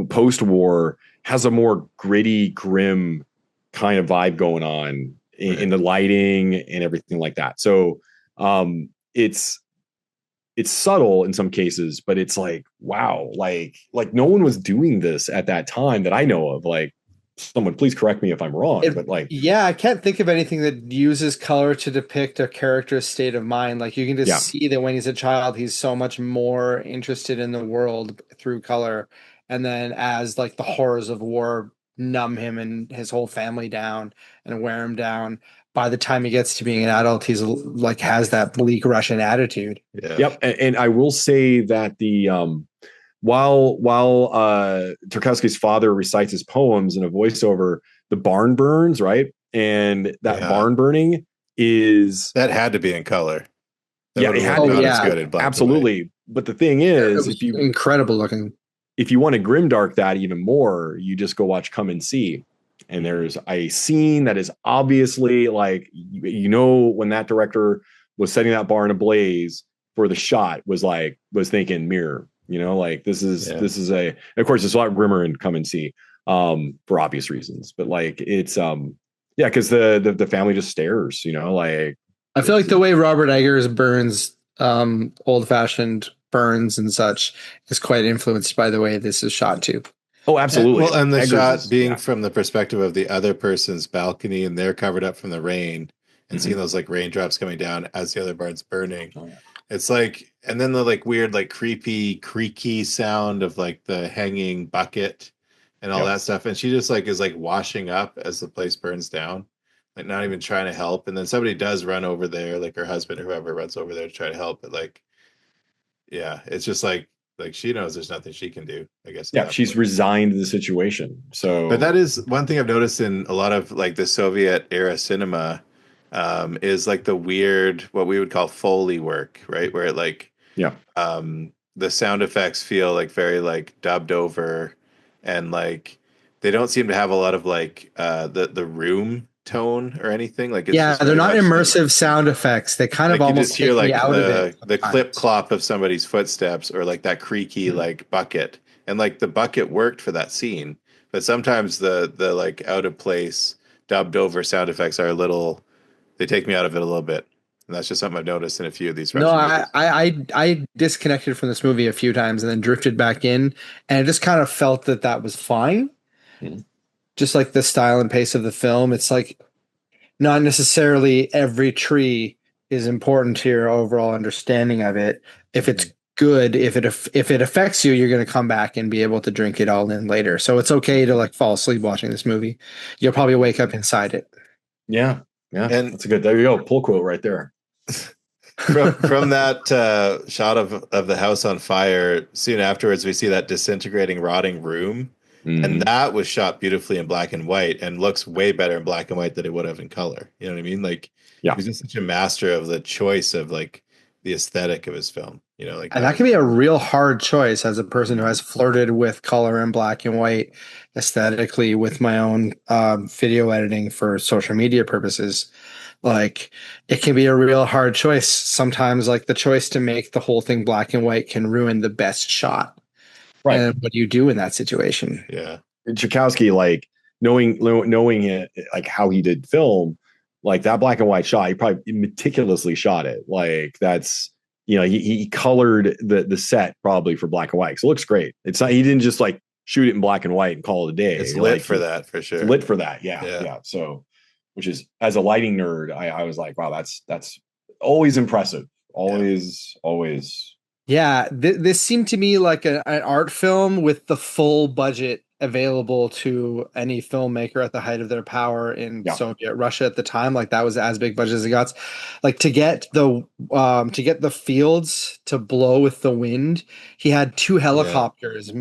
post-war, has a more gritty, grim kind of vibe going on in the lighting and everything like that. So it's subtle in some cases, but it's wow, no one was doing this at that time that I know of. Someone please correct me if I'm wrong, I can't think of anything that uses color to depict a character's state of mind. You can just see that when he's a child, he's so much more interested in the world through color, and then as the horrors of war numb him and his whole family down and wear him down, by the time he gets to being an adult, he's has that bleak Russian attitude. Yeah. Yep. And I will say that while Tarkovsky's father recites his poems in a voiceover, the barn burns, right? And that barn burning that had to be in color. It had to be as good in black. Absolutely. But the thing is, incredible looking. If you want to grimdark that even more, you just go watch Come and See. And there's a scene that is obviously when that director was setting that barn ablaze for the shot was thinking Mirror, this is of course it's a lot grimmer in Come and See, for obvious reasons, but it's because the family just stares, I feel like the way Robert Eggers burns old fashioned burns and such is quite influenced by the way this is shot too. Oh, absolutely. And the shot being from the perspective of the other person's balcony, and they're covered up from the rain, and seeing those raindrops coming down as the other barn's burning. Oh, yeah. It's and then the weird, creepy, creaky sound of the hanging bucket and all that stuff. And she just is washing up as the place burns down, not even trying to help. And then somebody does run over there, her husband or whoever runs over there to try to help. But it's just she knows there's nothing she can do, I guess. Yeah, she's resigned to the situation. So, but that is one thing I've noticed in a lot of the Soviet era cinema, is the weird, what we would call Foley work, right? Where it the sound effects feel very dubbed over, and they don't seem to have a lot of the room tone or anything. Like it's Yeah, just they're very not much immersive sound effects. They kind of like you almost just hear take me like out of it. the clip sometimes. clop of somebody's footsteps or like that creaky like bucket. And like the bucket worked for that scene, but sometimes the like out of place dubbed over sound effects are a little, they take me out of it a little bit. And that's just something I've noticed in a few of these No, Russian movies. I disconnected from this movie a few times and then drifted back in, and I just kind of felt that that was fine. Mhm. Just like the style and pace of the film, it's like not necessarily every tree is important to your overall understanding of it. If it's good, if it affects you, you're going to come back and be able to drink it all in later. So it's okay to like fall asleep watching this movie. You'll probably wake up inside it. Yeah. Yeah. And That's a good, there you go. Pull quote right there. from that shot of the house on fire, soon afterwards we see that disintegrating, rotting room, and Mhm. that was shot beautifully in black and white and looks way better in black and white than it would have in color. You know what I mean? Like Yeah. he's just such a master of the choice of like the aesthetic of his film. You know, like And that can be a real hard choice as a person who has flirted with color and black and white aesthetically with my own video editing for social media purposes. Like it can be a real hard choice. Sometimes like the choice to make the whole thing black and white can ruin the best shot. Right. And what do you do in that situation? yeah. Tchaikovsky, like knowing it, like how he did film, like that black and white shot, he probably meticulously shot it. Like that's, you know, he colored the set probably for black and white. So it looks great. It's not, he didn't just like shoot it in black and white and call it a day. It's lit like, for that for sure. Lit for that. Yeah. Yeah. Yeah. So, which is, as a lighting nerd, I was like, wow, that's always impressive. Always. Yeah, this seemed to me like an art film with the full budget available to any filmmaker at the height of their power in Yeah. Soviet Russia at the time. Like that was as big budget as it got. Like to get the fields to blow with the wind, he had two helicopters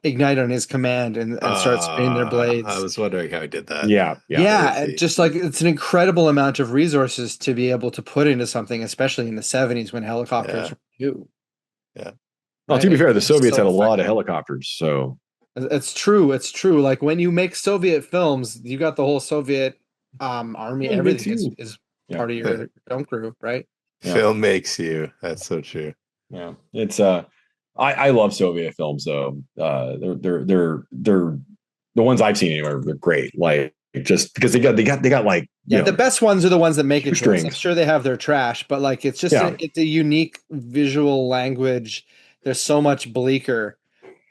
ignite on his command and start spinning their blades. I was wondering how he did that. Yeah, just like it's an incredible amount of resources to be able to put into something, especially in the 70s when helicopters were new. Yeah. Well, to be fair, the Soviets had a lot of helicopters, so it's true. It's true. Like when you make Soviet films, you got the whole Soviet army. Yeah, Everything is part of your film crew, right? Film makes you. That's so true. Yeah, it's I love Soviet films though. They're the ones I've seen anyway. They're great. Like just because they got like the best ones are the ones that make it to us. I'm sure they have their trash, but like it's just it's a unique visual language. There's so much bleaker,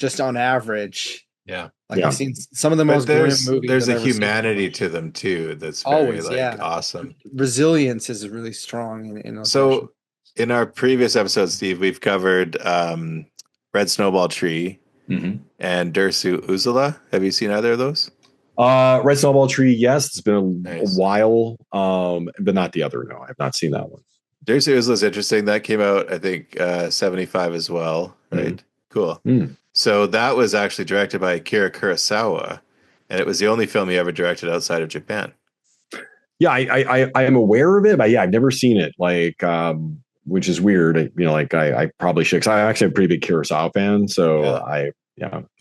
just on average. Yeah, like I've seen some of the most grim movies. There's a humanity to them too. That's very awesome. Resilience is really strong in those. So, in our previous episode, Steve, we've covered Red Snowball Tree and Dersu Uzula. Have you seen either of those? Red Snowball Tree, yes. It's been a while, but not the other. No, I've not seen that one. Dersu Uzula is interesting. That came out, I think, 75 as well. Right? Cool. So that was actually directed by Akira Kurosawa, and it was the only film he ever directed outside of Japan. Yeah, I am aware of it, but yeah, I've never seen it. Like, which is weird. You know, like I probably should. Cause I'm actually a pretty big Kurosawa fan, so I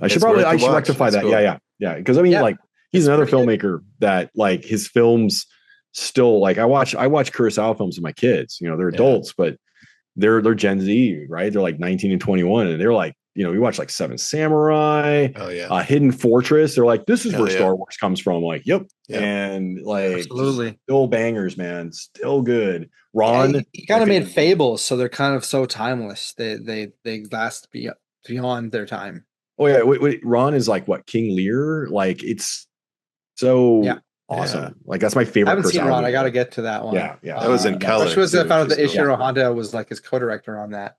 should rectify that. Cool. Yeah. Because I mean, like he's another filmmaker that like his films still like I watch Kurosawa films with my kids. You know, they're adults, but they're Gen Z, right? They're like 19 and 21, and they're like, you know, we watch like Seven Samurai, Hidden Fortress. They're like, this is where Star Wars comes from. Like, yep. And like, absolutely, still bangers, man, still good. Ron, he kind of made fables, so they're kind of so timeless. They last beyond their time. Oh yeah, wait, Ron is like what, King Lear? Like it's so awesome. Yeah. Like that's my favorite. I haven't seen Ron. I got to get to that one. Yeah. That was in color. I found out that Ishiro Honda was like his co-director on that,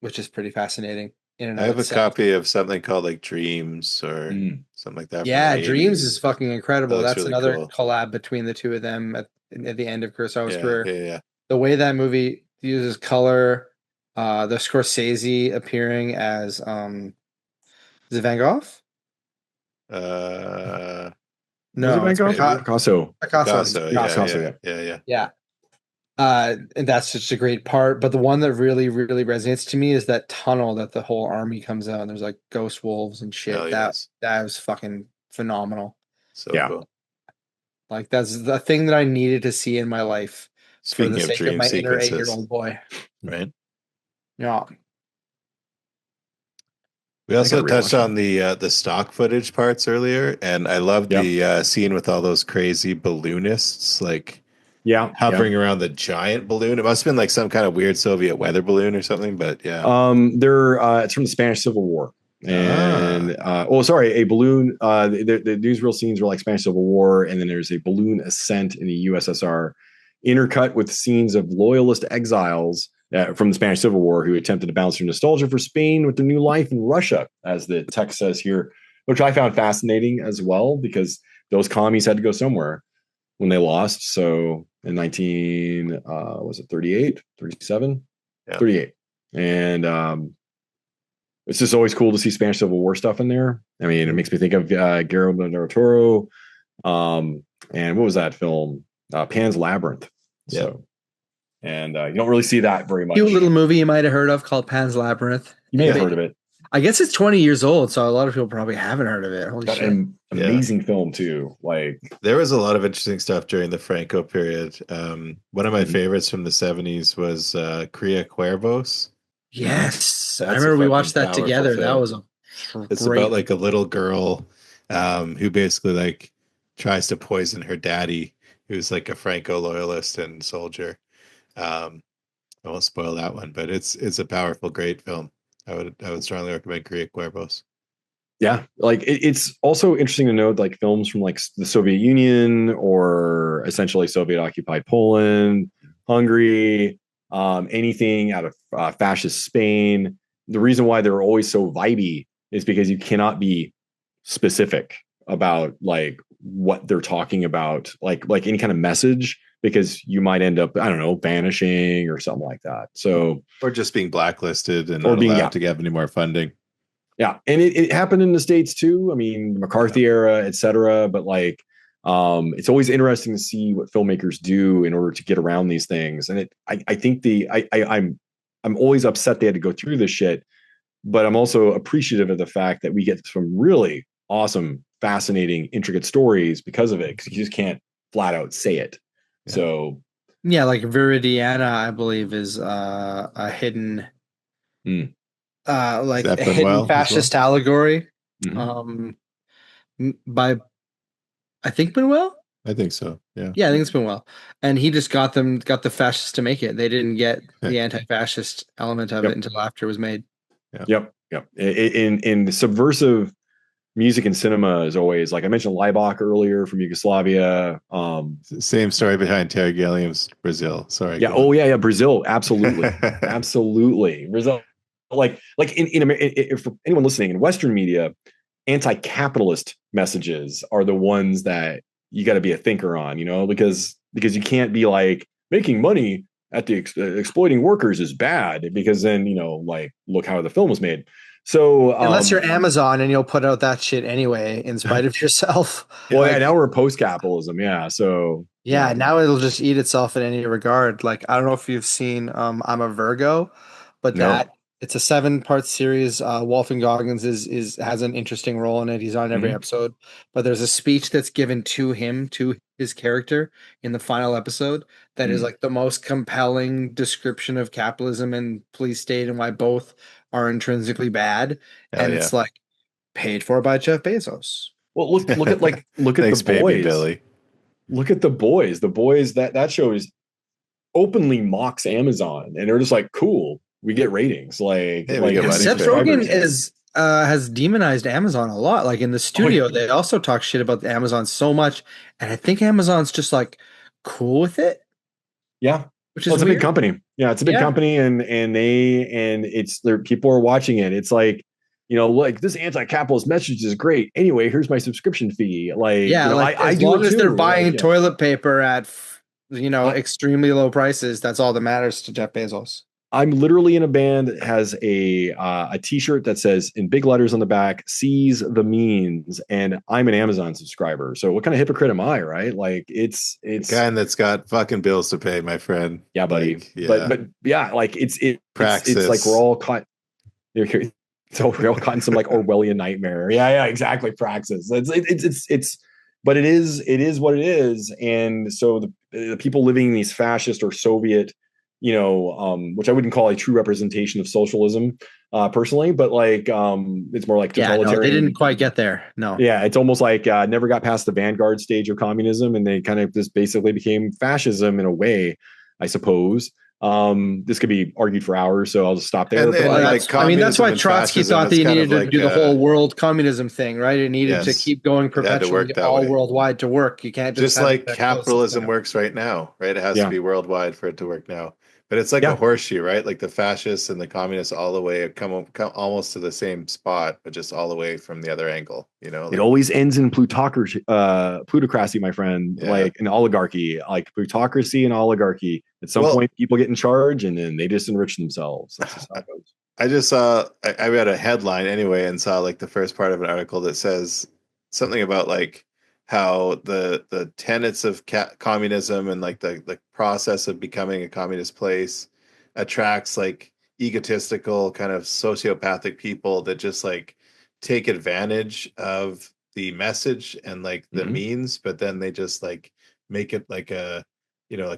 which is pretty fascinating. I have a copy of something called like Dreams or something like that. Yeah, Dreams is fucking incredible. That's really another collab between the two of them at the end of Kurosawa's career. Yeah. The way that movie uses color, the Scorsese appearing as is it Van Gogh? No, Van Gogh? Picasso. Yeah. And that's just a great part. But the one that really, really resonates to me is that tunnel that the whole army comes out and there's like ghost wolves and shit. That was fucking phenomenal. So cool. Like that's the thing that I needed to see in my life for Speaking the of sake of dream my inner sequences, 8-year-old boy. right? Yeah. We I also gotta touched rewatch it. on the stock footage parts earlier, and I love Yep. the scene with all those crazy balloonists like Yeah. hovering around the giant balloon. It must have been like some kind of weird Soviet weather balloon or something, but yeah. They're it's from the Spanish Civil War. And a balloon. The newsreel scenes were like Spanish Civil War, and then there's a balloon ascent in the USSR, intercut with scenes of loyalist exiles from the Spanish Civil War who attempted to balance their nostalgia for Spain with their new life in Russia, as the text says here, which I found fascinating as well because those commies had to go somewhere when they lost. So in 19 was it 38, 37, Yeah. 38, and it's just always cool to see Spanish Civil War stuff in there. I mean, it makes me think of Guillermo del Toro. And what was that film? Pan's Labyrinth. Yeah. So, and you don't really see that very much. Cute little movie you might have heard of called Pan's Labyrinth. You may have heard of it. I guess it's 20 years old, so a lot of people probably haven't heard of it. Holy Got shit. an amazing film too. Like there was a lot of interesting stuff during the Franco period. One of my favorites from the 70s was Cria Cuervos. Yes. I That's remember a we watched that fucking together. powerful That film. was a It's great. about like a little girl who basically like tries to poison her daddy, who's like a Franco loyalist and soldier. I won't spoil that one, but it's a powerful, great film. I would strongly recommend Cria Cuervos. Yeah, like it's also interesting to note like films from like the Soviet Union or essentially Soviet occupied Poland, Hungary, anything out of fascist Spain. The reason why they're always so vibey is because you cannot be specific about like what they're talking about, like any kind of message, because you might end up, I don't know, vanishing or something like that. So or just being blacklisted and or not being allowed to get any more funding. Yeah, and it happened in the States too. I mean, the McCarthy era, et cetera. But like, it's always interesting to see what filmmakers do in order to get around these things. And I think I'm always upset they had to go through this shit, but I'm also appreciative of the fact that we get some really awesome, fascinating, intricate stories because of it. Because you just can't flat out say it. Yeah. So yeah, like Viridiana, I believe, is a hidden. Like a hidden fascist allegory by I think Manuel. I think so. Yeah, I think it's Manuel, and he just got the fascists to make it. They didn't get the anti-fascist element of it until after it was made. Yep. In subversive music and cinema is always, like I mentioned Laibach earlier from Yugoslavia. Same story behind Terry Gilliam's Brazil. Sorry. Yeah. Oh yeah. Brazil. Absolutely. Absolutely. Brazil. Like for anyone listening in Western media, anti-capitalist messages are the ones that you got to be a thinker on, because you can't be like making money at the exploiting workers is bad, because then, like look how the film was made. So unless you're Amazon and you'll put out that shit anyway, in spite of yourself. Well, yeah, now we're post-capitalism. Yeah. So now it'll just eat itself in any regard. Like, I don't know if you've seen I'm a Virgo, but it's a 7-part series. Walton Goggins has an interesting role in it. He's on every episode, but there's a speech that's given to him, to his character in the final episode that is like the most compelling description of capitalism and police state and why both are intrinsically bad. It's like paid for by Jeff Bezos. Well, look at Thanks, the boys. Baby Billy. Look at the boys. The boys, that show is openly mocks Amazon, and they're just like, cool, we get ratings. Like Seth Rogen has demonized Amazon a lot. Like in the studio, they also talk shit about Amazon so much, and I think Amazon's just like cool with it. Yeah, which is it's a big company. Yeah, it's a big company, and it's there. People are watching it. It's like, like this anti-capitalist message is great. Anyway, here's my subscription fee. Like, as long as they're buying toilet paper at extremely low prices, that's all that matters to Jeff Bezos. I'm literally in a band that has a t-shirt that says in big letters on the back, "Seize the means," and I'm an Amazon subscriber. So what kind of hypocrite am I, right? Like it's a guy that's got fucking bills to pay, my friend. Yeah, buddy. But yeah, like it's like we're all caught. So we're all caught in some like Orwellian nightmare. Yeah, exactly. Praxis. It's but it is what it is. And so the people living in these fascist or Soviet, which I wouldn't call a true representation of socialism, personally, but like it's more like totalitarian. No, they didn't quite get there. No. Yeah, it's almost like never got past the vanguard stage of communism, and they kind of just basically became fascism in a way, I suppose. This could be argued for hours, so I'll just stop there. That's why Trotsky thought that you needed to do the whole world communism thing, right? It needed to keep going perpetually all worldwide to work. You can't just like capitalism works right now, right? It has to be worldwide for it to work now. But it's like a horseshoe, right? Like the fascists and the communists all the way come almost to the same spot, but just all the way from the other angle, Like, it always ends in plutocracy, my friend, like an oligarchy, like plutocracy and oligarchy. At some point, people get in charge and then they just enrich themselves. That's just how it goes. I just saw, I read a headline anyway and saw like the first part of an article that says something about like how the tenets of communism and like the process of becoming a communist place attracts like egotistical kind of sociopathic people that just like take advantage of the message and like the means, but then they just like make it like a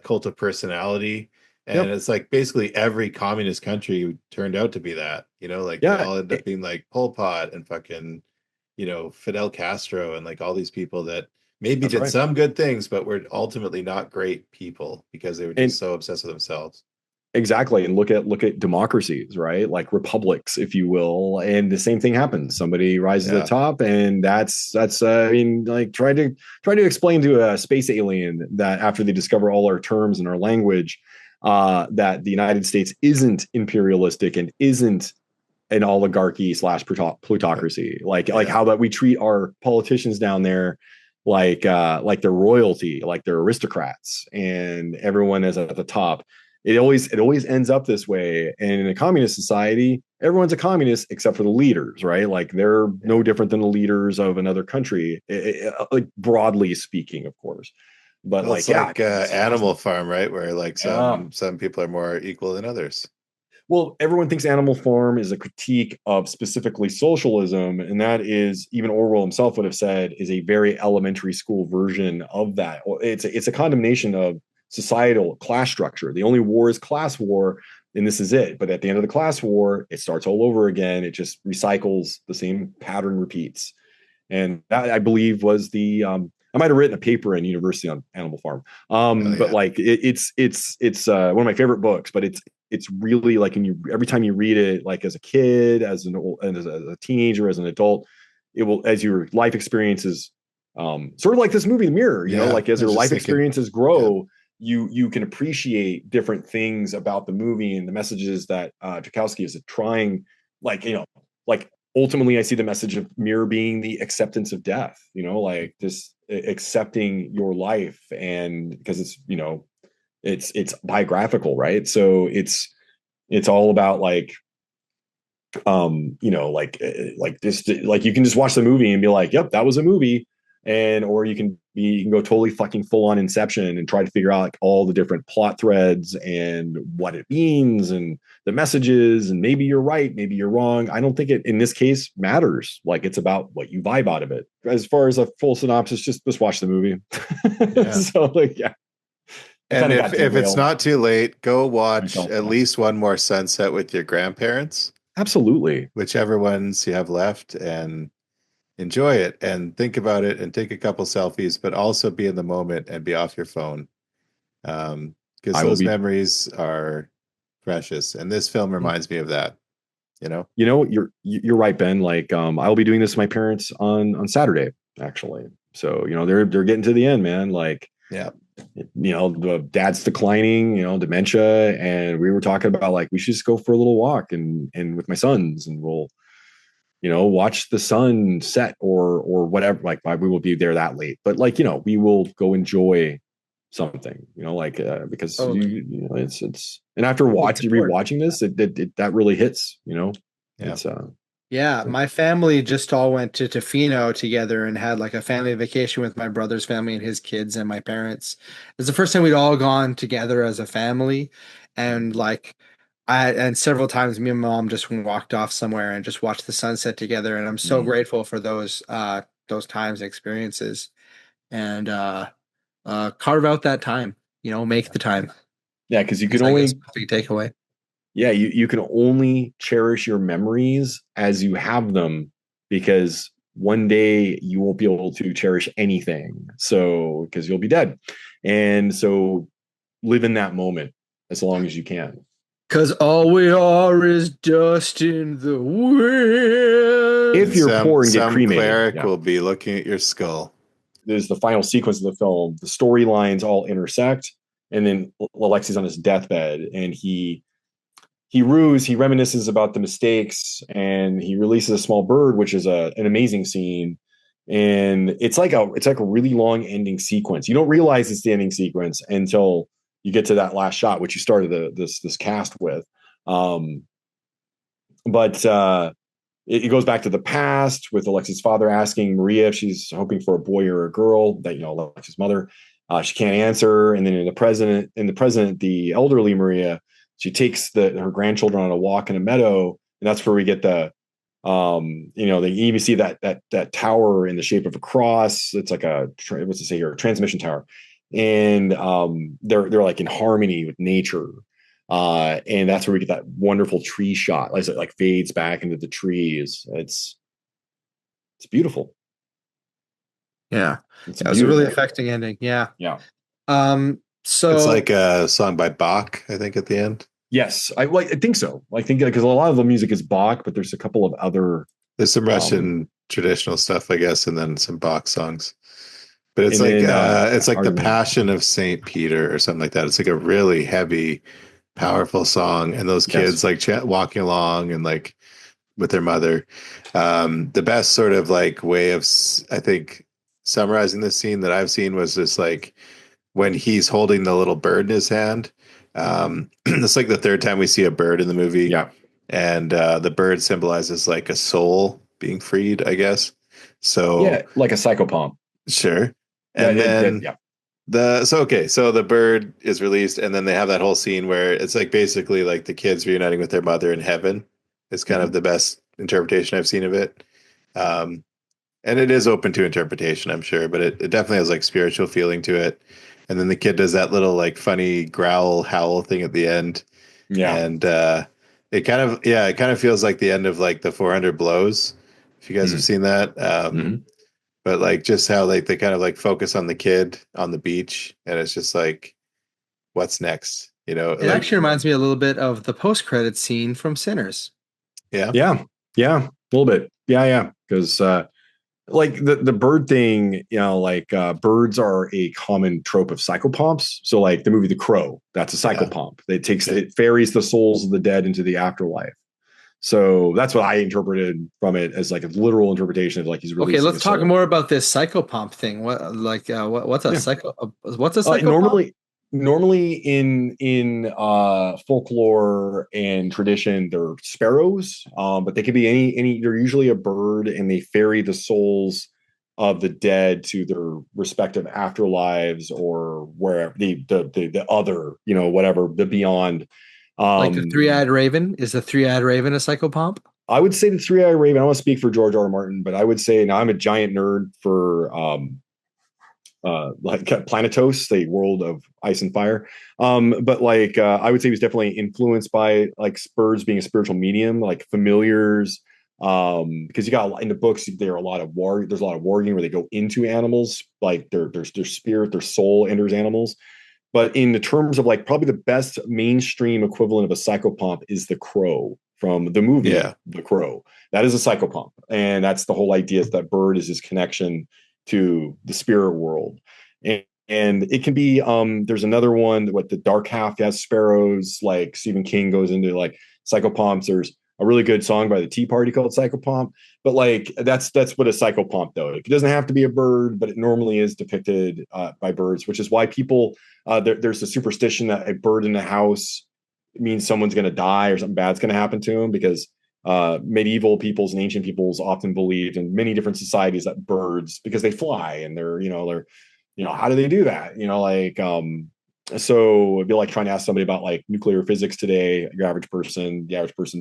cult of personality. And it's like basically every communist country turned out to be that, they all end up being like Pol Pot and fucking Fidel Castro and like all these people that maybe did some good things, but were ultimately not great people because they were just so obsessed with themselves. Exactly. And look at democracies, right? Like republics, if you will. And the same thing happens. Somebody rises to the top, and that's like try to explain to a space alien that after they discover all our terms and our language, that the United States isn't imperialistic and isn't an oligarchy / plutocracy, like how that we treat our politicians down there like they're royalty, like they're aristocrats, and everyone is at the top. It always ends up this way. And in a communist society, everyone's a communist except for the leaders, right? Like they're no different than the leaders of another country, like broadly speaking, of course. But Animal Farm, right? Where like some people are more equal than others. Well, everyone thinks Animal Farm is a critique of specifically socialism, and that is, even Orwell himself would have said, is a very elementary school version of that. It's a condemnation of societal class structure. The only war is class war, and this is it. But at the end of the class war, it starts all over again. It just recycles, the same pattern repeats. And that, I believe, was the I might have written a paper in university on Animal Farm. But like it's one of my favorite books, but it's really like every time you read it, like as a kid, as a teenager, as an adult, it will, as your life experiences, sort of like this movie, The Mirror, like as your life experiences grow, you can appreciate different things about the movie and the messages that Tarkovsky is trying, like ultimately I see the message of Mirror being the acceptance of death, like just accepting your life. And because it's biographical, right? So it's all about like just like you can just watch the movie and be like, yep, that was a movie. Or you can go totally fucking full on Inception and try to figure out like all the different plot threads and what it means and the messages, and maybe you're right, maybe you're wrong. I don't think it in this case matters. Like it's about what you vibe out of it. As far as a full synopsis, just watch the movie. So like, yeah. And if it's not too late, go watch at least one more Sunset with your grandparents. Absolutely. Whichever ones you have left, and enjoy it and think about it and take a couple selfies, but also be in the moment and be off your phone. Because those memories are precious. And this film reminds me of that. You're right, Ben. Like I'll be doing this with my parents on Saturday, actually. So, they're getting to the end, man. Like, yeah. The dad's declining, dementia, and we were talking about like we should just go for a little walk and with my sons, and we'll watch the sun set or whatever. Like we will be there that late, but like we will go enjoy something, because it's and after rewatching this, it that really hits. It's my family just all went to Tofino together and had like a family vacation with my brother's family and his kids and my parents. It's the first time we'd all gone together as a family, and like and several times me and mom just walked off somewhere and just watched the sunset together, and I'm so grateful for those times and experiences. and carve out that time. Make the time. Yeah, because you can I only guess my big takeaway. Yeah, you can only cherish your memories as you have them, because one day you won't be able to cherish anything. So, because you'll be dead. And so live in that moment as long as you can. Because all we are is dust in the wind. If you're poor and get some cremated, cleric will be looking at your skull. There's the final sequence of the film. The storylines all intersect, and then Alexi's on his deathbed, and he reminisces about the mistakes, and he releases a small bird, which is an amazing scene. And it's like a really long ending sequence. You don't realize it's the ending sequence until you get to that last shot, which you started this cast with. But it goes back to the past with Alexi's father asking Maria if she's hoping for a boy or a girl. That Alexi's mother, she can't answer. And then in the present, the elderly Maria, she takes her grandchildren on a walk in a meadow, and that's where we get the you even see that tower in the shape of a cross. It's like a transmission tower, and they're like in harmony with nature, and that's where we get that wonderful tree shot as it like fades back into the trees. It's beautiful. It was a really affecting ending. Yeah. So it's like a song by Bach, I think, at the end. Yes, I think so. I think because a lot of the music is Bach, but there's a couple of other. There's some Russian traditional stuff, I guess, and then some Bach songs. But it's like the Passion of Saint Peter or something like that. It's like a really heavy, powerful song, and those kids like walking along and like with their mother. The best sort of like way of, I think, summarizing this scene that I've seen was just like when he's holding the little bird in his hand. It's like the third time we see a bird in the movie. Yeah. And the bird symbolizes like a soul being freed, I guess. So yeah, like a psychopomp. Sure. And so the bird is released, and then they have that whole scene where it's like basically like the kids reuniting with their mother in heaven. It's kind of the best interpretation I've seen of it. And it is open to interpretation, I'm sure, but it definitely has like spiritual feeling to it. And then the kid does that little like funny growl howl thing at the end. Yeah. And it kind of feels like the end of like the 400 Blows. If you guys have seen that. But like just how like they kind of like focus on the kid on the beach, and it's just like, what's next? It actually reminds me a little bit of the post-credit scene from Sinners. Yeah, a little bit. Yeah. Because like the bird thing, birds are a common trope of psychopomps. So like the movie The Crow, that's a psychopomp. It ferries the souls of the dead into the afterlife. So that's what I interpreted from it, as like a literal interpretation of like he's releasing. Okay, let's talk more about this psychopomp thing. What's a psychopomp? Normally in folklore and tradition, they're sparrows, but they could be any. They're usually a bird, and they ferry the souls of the dead to their respective afterlives, or wherever the other, whatever, the beyond. Like the three-eyed raven. Is the three-eyed raven a psychopomp? I would say the three-eyed raven. I don't want to speak for George R. R. Martin, but I would say, now I'm a giant nerd for like Planetos, the world of ice and fire. But like I would say he was definitely influenced by like birds being a spiritual medium, like familiars. Because you got in the books, there's a lot of warging where they go into animals, like their spirit, their soul enters animals. But in the terms of like probably the best mainstream equivalent of a psychopomp is The Crow from the movie. Yeah. The Crow. That is a psychopomp. And that's the whole idea, is that bird is his connection to the spirit world. And it can be, there's another one, the Dark Half has sparrows, like Stephen King goes into like psychopomps. There's a really good song by the Tea Party called Psychopomp. But like that's what a psychopomp though. It doesn't have to be a bird, but it normally is depicted by birds, which is why people there's a superstition that a bird in a house means someone's going to die or something bad's going to happen to them, because medieval peoples and ancient peoples often believed in many different societies that birds, because they fly and they're how do they do that? So it'd be like trying to ask somebody about like nuclear physics today. The average person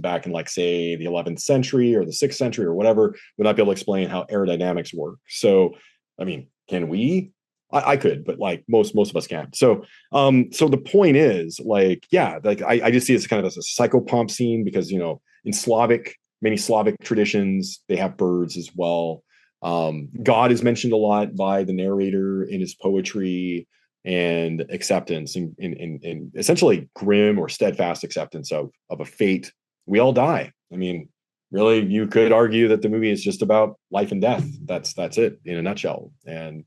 back in like, say, the 11th century or the 6th century or whatever would not be able to explain how aerodynamics work. So, I mean, can we? I could, but like most of us can't. So so the point is like, yeah, like I just see it as kind of as a psychopomp scene because you know in many Slavic traditions they have birds as well. God is mentioned a lot by the narrator in his poetry, and acceptance and essentially grim or steadfast acceptance of a fate. We all die. I mean, really, you could argue that the movie is just about life and death. That's it in a nutshell. And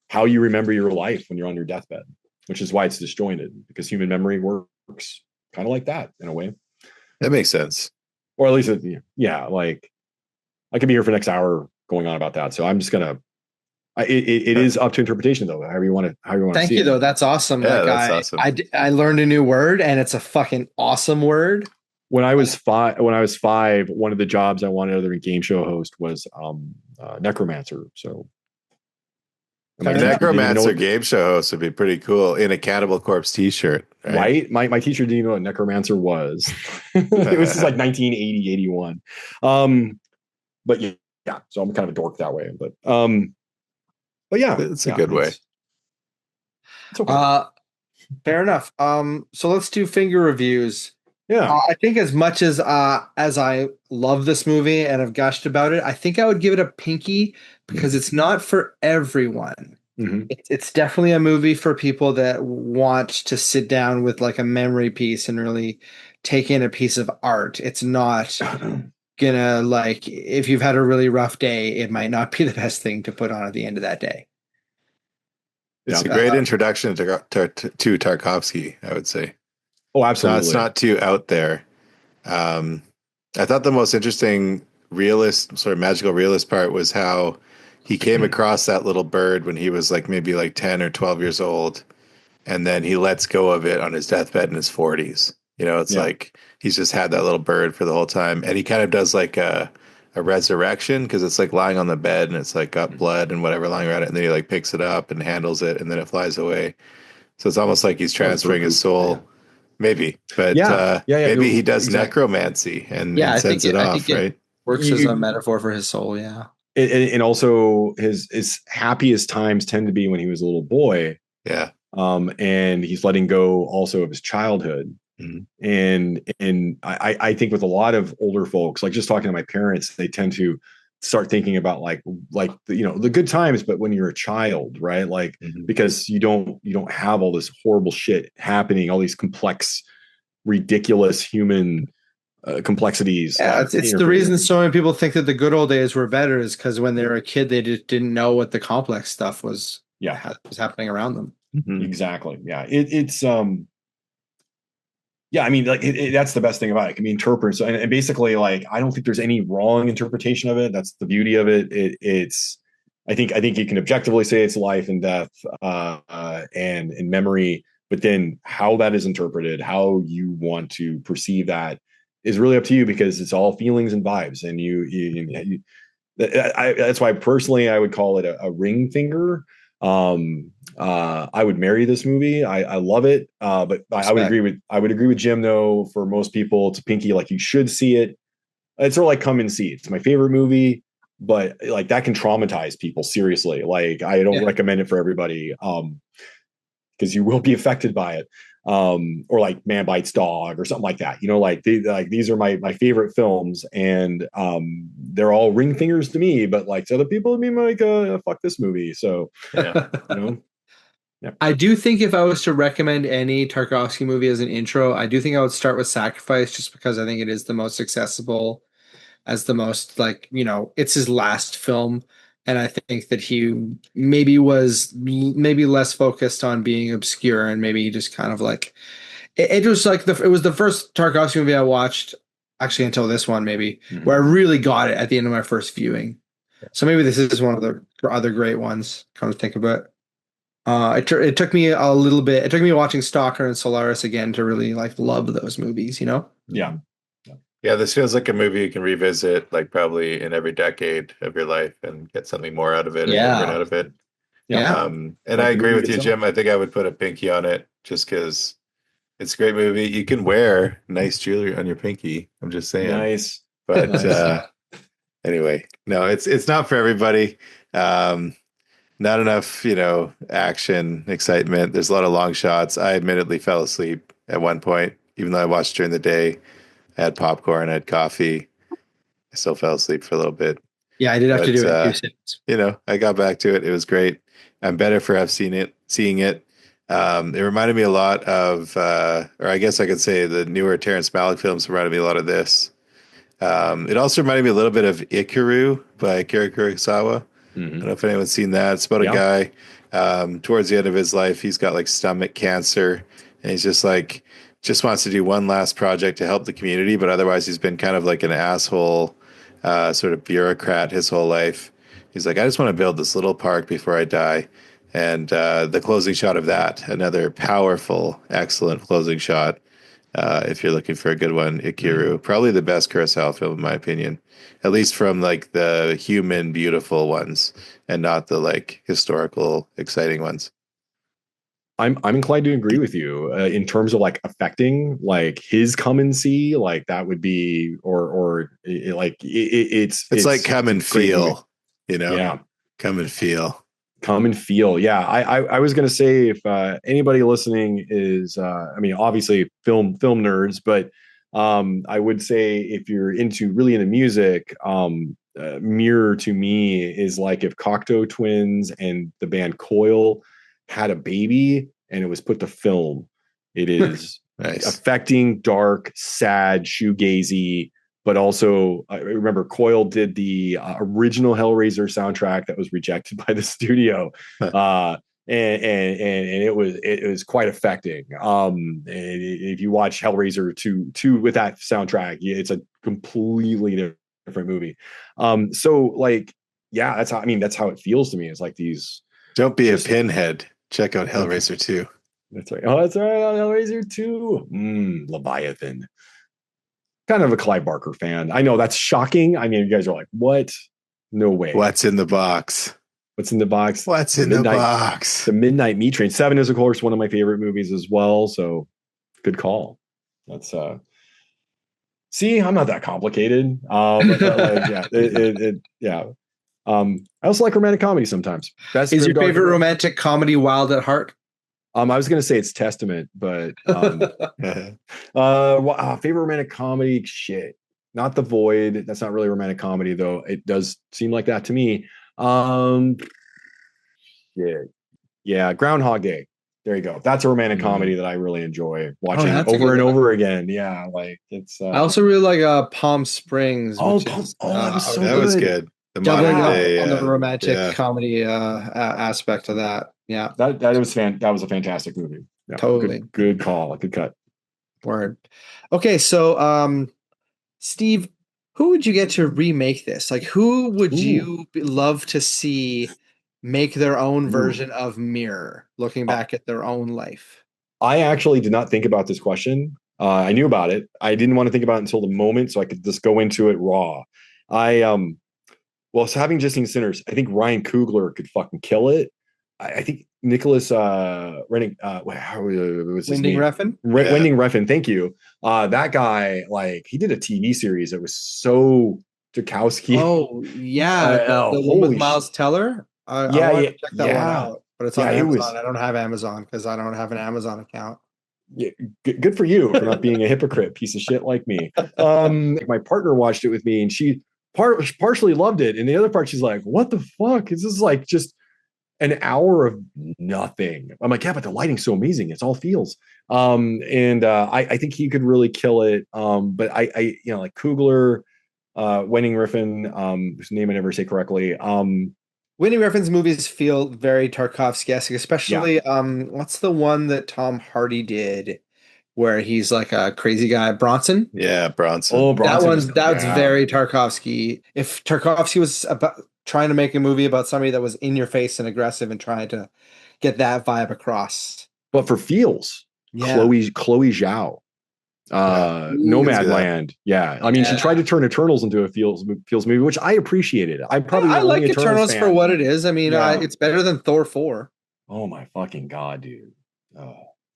how you remember your life when you're on your deathbed, which is why it's disjointed because human memory works kind of like that in a way. That makes sense. Or at least, yeah, like I could be here for the next hour going on about that. So I'm just gonna. It is up to interpretation, though. However you want to see Thank you, it. though. That's awesome. Yeah, like that's awesome. I learned a new word, and it's a fucking awesome word. When I was five, one of the jobs I wanted other than game show host was necromancer. So. A necromancer game show host would be pretty cool in a Cannibal Corpse t-shirt. Right? My teacher didn't even know what necromancer was. It was just like 1980, 81. But yeah, so I'm kind of a dork that way. But yeah. It's a good way. It's okay. Fair enough. So let's do finger reviews. Yeah. I think as much as I love this movie and have gushed about it, I think I would give it a pinky because it's not for everyone. Mm-hmm. It's definitely a movie for people that want to sit down with like a memory piece and really take in a piece of art. It's not gonna like if you've had a really rough day, it might not be the best thing to put on at the end of that day. It's a great introduction to Tarkovsky, I would say. Oh, absolutely. No, it's not too out there. I thought the most interesting magical realist part was how he came across that little bird when he was like maybe like 10 or 12 years old. And then he lets go of it on his deathbed in his 40s. You know, it's like he's just had that little bird for the whole time. And he kind of does like a resurrection because it's like lying on the bed and it's like got blood and whatever lying around it. And then he like picks it up and handles it and then it flies away. So it's almost like he's transferring his soul. Yeah. Maybe, but maybe he does necromancy and sends it off, right? Works as a metaphor for his soul, yeah. And also his happiest times tend to be when he was a little boy. Yeah. And he's letting go also of his childhood. Mm-hmm. And I think with a lot of older folks, like just talking to my parents, they tend to start thinking about like the good times, but when you're a child, right? Like because you don't have all this horrible shit happening, all these complex, ridiculous human complexities. Yeah, it's the reason so many people think that the good old days were better is because when they were a kid, they just didn't know what the complex stuff was. Was happening around them. Mm-hmm. Exactly. Yeah, it's yeah, I mean, like that's the best thing about it. It can be interpreted, and basically, like, I don't think there's any wrong interpretation of it. That's the beauty of it. It's, I think you can objectively say it's life and death, and in memory, but then how that is interpreted, how you want to perceive that, is really up to you because it's all feelings and vibes, and you that's why personally I would call it a ring finger. I would marry this movie. I love it. But I would agree with Jim though. For most people, it's a pinky. Like you should see it. It's sort of like come and see. It's my favorite movie, but like that can traumatize people seriously. Like I don't recommend it for everybody. Because you will be affected by it. Or like Man Bites Dog or something like that. You know, like these are my favorite films, and they're all ring fingers to me. But like to other people, it'd be like, fuck this movie. So you know. Yeah. I do think if I was to recommend any Tarkovsky movie as an intro, I do think I would start with Sacrifice, just because I think it is the most accessible, as the most like, it's his last film. And I think that he maybe was less focused on being obscure, and maybe he just kind of like, it was like it was the first Tarkovsky movie I watched, actually until this one maybe, where I really got it at the end of my first viewing. So maybe this is one of the other great ones, come to think about it. It took me a little bit. It took me watching Stalker and Solaris again to really like love those movies. Yeah. Yeah, this feels like a movie you can revisit like probably in every decade of your life and get something more out of it. Out of it. Yeah. And I agree with you, Jim. I think I would put a pinky on it just because it's a great movie. You can wear nice jewelry on your pinky. I'm just saying. Nice. But anyway, no, it's not for everybody. not enough, action, excitement. There's a lot of long shots. I admittedly fell asleep at one point, even though I watched during the day. I had popcorn, I had coffee. I still fell asleep for a little bit. Yeah, I did have to But do it in 2 sitting. I got back to it. It was great. I'm better for seeing it. It reminded me a lot of, or I guess I could say the newer Terrence Malick films reminded me a lot of this. It also reminded me a little bit of Ikaru by Akira Kurosawa. I don't know if anyone's seen that. It's about a guy towards the end of his life. He's got like stomach cancer, and he's just wants to do one last project to help the community, but otherwise he's been kind of like an asshole, sort of bureaucrat his whole life. He's like, I just want to build this little park before I die. And the closing shot of that, another powerful, excellent closing shot. If you're looking for a good one, Ikiru, probably the best Kurosawa film in my opinion, at least from like the human, beautiful ones, and not the like historical, exciting ones. I'm inclined to agree with you in terms of like affecting like his come and see, like that would be it's like come and feel, Yeah, come and feel. Come and feel. Yeah. I was going to say if anybody listening is, obviously film nerds, but I would say if you're really into music, Mirror to me is like if Cocteau Twins and the band Coil had a baby and it was put to film. It is nice. Affecting, dark, sad, shoegazy. But also, I remember Coil did the original Hellraiser soundtrack that was rejected by the studio, and it was quite affecting. If you watch Hellraiser 2 with that soundtrack, it's a completely different movie. So like, yeah, that's how it feels to me. It's like these. Don't be a pinhead. Check out Hellraiser 2. That's right. Oh, that's right. On Hellraiser 2, Leviathan. Kind of a Clive Barker fan. I know that's shocking. I mean, you guys are like, what? No way. What's in the box? What's in the box? What's in the box? The Midnight Meat Train. 7 is, of course, one of my favorite movies as well. So good call. That's see, I'm not that complicated. Yeah. I also like romantic comedy sometimes. Is your favorite romantic comedy Wild at Heart? I was going to say it's Testament, but favorite romantic comedy, shit. Not The Void. That's not really romantic comedy, though. It does seem like that to me. Yeah, Groundhog Day. There you go. That's a romantic comedy that I really enjoy watching over and over again. Yeah, like it's. I also really like Palm Springs. That was good. Doubling up on the romantic comedy aspect of that. Yeah, that was a fantastic movie. Yeah, totally good call. Good cut. Word. Okay, so Steve, who would you get to remake this? Like, who would you love to see make their own version of Mirror, looking back at their own life? I actually did not think about this question. I knew about it. I didn't want to think about it until the moment, so I could just go into it raw. So having just seen Sinners, I think Ryan Coogler could fucking kill it. I think Nicholas Winding Refn? Winding Refn, thank you. That guy, like, he did a TV series that was so Tarkovsky. Oh, yeah. The one with Miles Teller? I want to check that one out. But it's on Amazon. I don't have Amazon because I don't have an Amazon account. Yeah, good for you for not being a hypocrite piece of shit like me. My partner watched it with me, and she partially loved it, and the other part she's like, what the fuck is this? Like just an hour of nothing. I'm like, yeah, but the lighting's so amazing, it's all feels. I think he could really kill it. But I like Coogler, Winding Refn, whose name I never say correctly. Winding Refn's movies feel very Tarkovsky-esque, especially what's the one that Tom Hardy did where he's like a crazy guy? Bronson? Yeah, Bronson. Oh, Bronson. That's very Tarkovsky. If Tarkovsky was about trying to make a movie about somebody that was in your face and aggressive and trying to get that vibe across. But for feels, Chloe Zhao. Nomadland. Yeah. I mean, she tried to turn Eternals into a feels movie, which I appreciated. I like Eternals for what it is. I mean, it's better than Thor 4. Oh my fucking God, dude.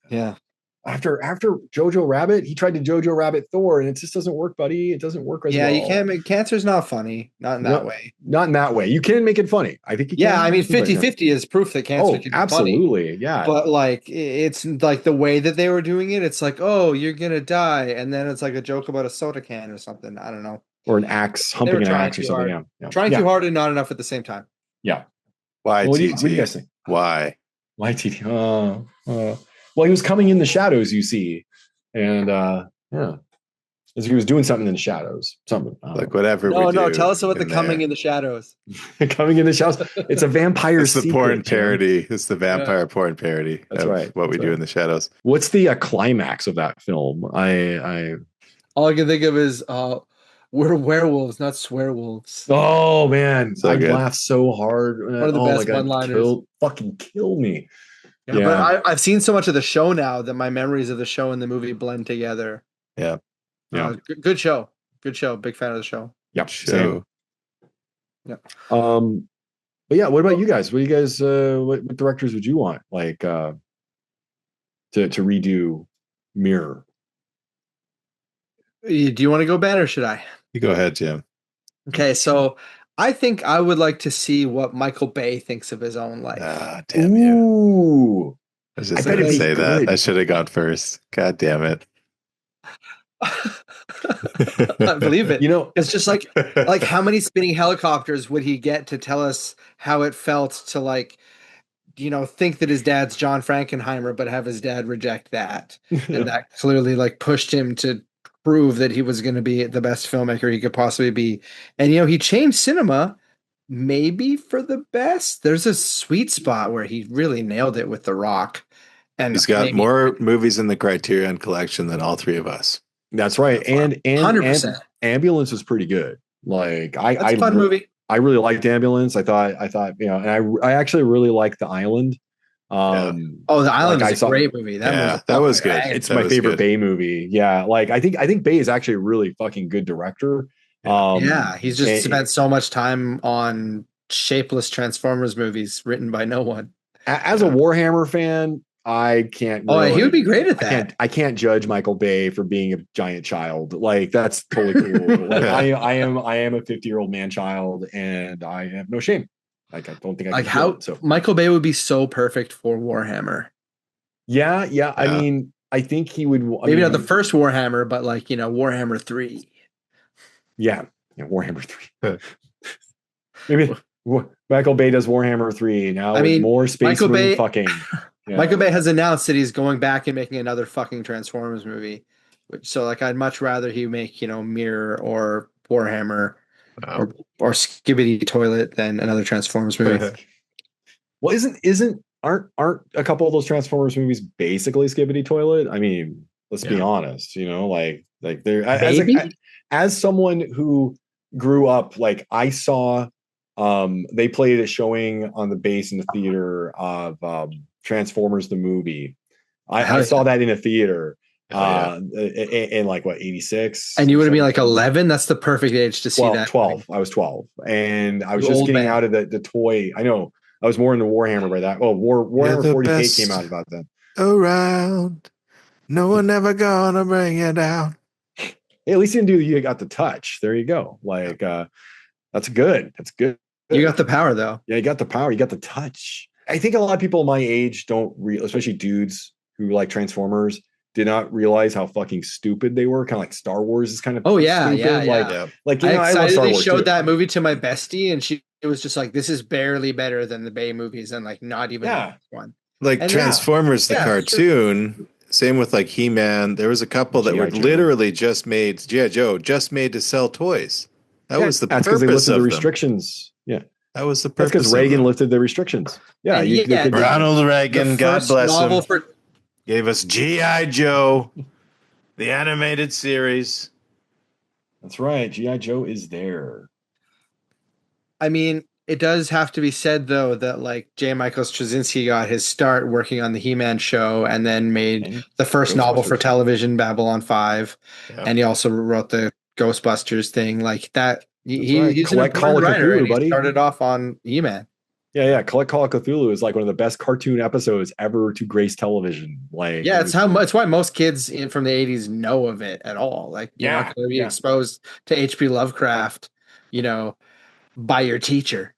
Yeah. After Jojo Rabbit, he tried to Jojo Rabbit Thor, and it just doesn't work, buddy. It doesn't work as well. Yeah, you can't make cancer's not funny. Not in that way. Not in that way. You can make it funny. I think you can. Yeah, I mean 50-50 is proof that cancer can be absolutely. funny. Yeah. But like it's like the way that they were doing it, it's like, oh, you're gonna die, and then it's like a joke about a soda can or something. I don't know. Or an axe, humping an axe or something. Yeah. Trying too hard and not enough at the same time. Yeah. Why? What do you guys think? Why? Why TT? Well, he was coming in the shadows, you see. And as he was doing something in the shadows. Something. Like whatever no, we do. No, tell us about the there. coming in the shadows. Coming in the shadows. It's a vampire It's the porn parody. It's the vampire porn parody. That's right. What we do in the shadows. What's the climax of that film? All I can think of is we're werewolves, not swearwolves. Oh man, So I good. laughed so hard. One of the best one-liners. Fucking kill me. Yeah, but I've seen so much of the show now that my memories of the show and the movie blend together. Yeah. Good show. Good show. Big fan of the show. Yep. Show. Yeah. But yeah, what about you guys? What directors would you want like to redo Mirror? Do you want to go, Ben, or should I? You go ahead, Jim. Okay, so I think I would like to see what Michael Bay thinks of his own life. Ah, damn you. Ooh. I was just going to say that. I should have gone first. God damn it. I believe it. It's just like how many spinning helicopters would he get to tell us how it felt to think that his dad's John Frankenheimer, but have his dad reject that. And that clearly pushed him to prove that he was going to be the best filmmaker he could possibly be. And, he changed cinema maybe for the best. There's a sweet spot where he really nailed it with The Rock. And he's got more movies in the Criterion collection than all three of us. That's right. And 100%. Ambulance was pretty good. Like That's a fun movie. I really liked Ambulance. I thought, and I actually really liked The Island. The Island is a great movie. That was good. It's my favorite Bay movie. Yeah. Like I think Bay is actually a really fucking good director. He's just spent so much time on shapeless Transformers movies written by no one. As a Warhammer fan, I can't. He would be great at that. I can't judge Michael Bay for being a giant child. Like that's totally cool. Like I am a 50-year-old man child, and I have no shame. Like I don't think I can so Michael Bay would be so perfect for Warhammer. Yeah. I mean, I think he would. Maybe not the first Warhammer, but Warhammer 3. Yeah, Warhammer 3. Maybe Michael Bay does Warhammer 3 now. With more space marine fucking. Yeah. Michael Bay has announced that he's going back and making another fucking Transformers movie. So I'd much rather he make, Mirror or Warhammer or Skibbity Toilet than another Transformers movie. Well, aren't a couple of those Transformers movies basically Skibbity Toilet? I mean, let's be honest, like they're as someone who grew up, I saw they played a showing on the base in the theater of Transformers the movie. I saw that in a theater in 86, and you would have been 11. That's the perfect age to see 12. I was 12, and I was just getting out of the toy. I know I was more into Warhammer by that. Well, Warhammer 40K came out about then. Around, no one ever gonna bring you down. Hey, at least you got the touch. There you go. That's good. That's good. You got the power though. Yeah, you got the power. You got the touch. I think a lot of people my age don't especially dudes who like Transformers, did not realize how fucking stupid they were. Kind of like Star Wars is kind of stupid. I love Star Wars showed too. that movie to my bestie, and it was just this is barely better than the Bay movies, and not even one. Transformers the cartoon. Same with He-Man. There was a couple that were literally just made. G.I. Joe just made to sell toys. That was the purpose because they lifted of the them. restrictions. Yeah. That was the purpose. That's because Reagan lifted the restrictions. Yeah. Ronald Reagan, God bless him, gave us G.I. Joe, the animated series. That's right. G.I. Joe is there. I mean, it does have to be said, though, that J. Michael Straczynski got his start working on the He-Man show and then made the first novel for television, Babylon 5. Yeah. And he also wrote the Ghostbusters thing. He's an important writer, and he started off on He-Man. Yeah. Call of Cthulhu is like one of the best cartoon episodes ever to grace television. Like, Yeah, it's why most kids from the 80s know of it at all. Like, you're not going to be exposed to H.P. Lovecraft, by your teacher.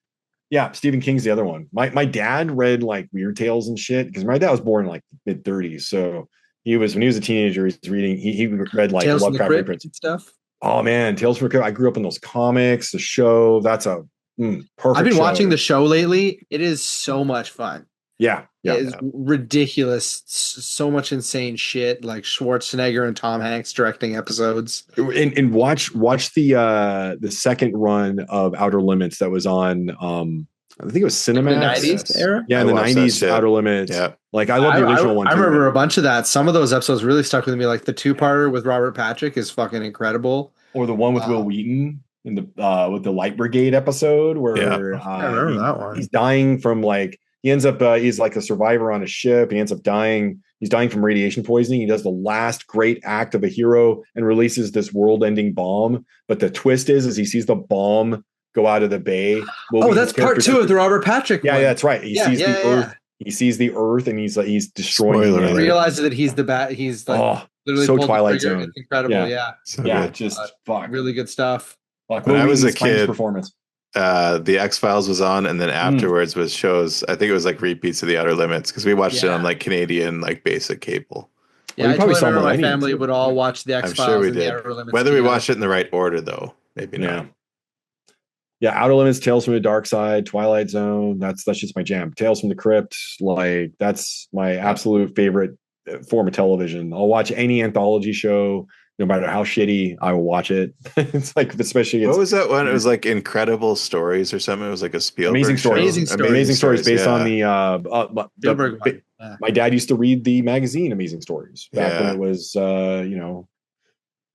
Yeah, Stephen King's the other one. My dad read like Weird Tales and shit because my dad was born in like mid-30s. So when he was a teenager, he read like Tales Lovecraft reprints and stuff. Oh man, Tales from the Crypt. I grew up in those comics, the show. That's a perfect. I've been show. watching the show lately. It is so much fun. Yeah. It is ridiculous. So much insane shit, like Schwarzenegger and Tom Hanks directing episodes. And watch the second run of Outer Limits that was on I think it was Cinemax. In the 90s era? Yeah, in the 90s, Outer Limits. Yeah. Like I love the original one. I remember a bunch of that. Some of those episodes really stuck with me. Like the 2-parter with Robert Patrick is fucking incredible. Or the one with Will Wheaton in the with the Light Brigade episode where I remember that one. He's dying from like he ends up he's like a survivor on a ship. He ends up dying. He's dying from radiation poisoning. He does the last great act of a hero and releases this world-ending bomb. But the twist is he sees the bomb go out of the bay. That's part 2 of the Robert Patrick one. Yeah, that's right. He sees the Earth. He sees the Earth and he's destroying it. He realizes that he's the bat. He's like literally so Twilight Zone. It's incredible. Yeah. So yeah. good. Just fuck. Really good stuff. Like when I was a kid, performance. The X-Files was on, and then afterwards was shows. I think it was like repeats of the Outer Limits because we watched it on like Canadian like basic cable. Yeah, I probably saw my family would all watch the X-Files. I'm sure we did. Whether we watched it in the right order, though, maybe not. Yeah, Outer Limits, Tales from the Dark Side, Twilight Zone. That's just my jam. Tales from the Crypt, like that's my absolute favorite form of television. I'll watch any anthology show, no matter how shitty. I will watch it. It's like, especially what was that one? It was like Incredible Stories or something. It was like a Spielberg Amazing Stories. Amazing Stories based on the my dad used to read the magazine Amazing Stories back when it was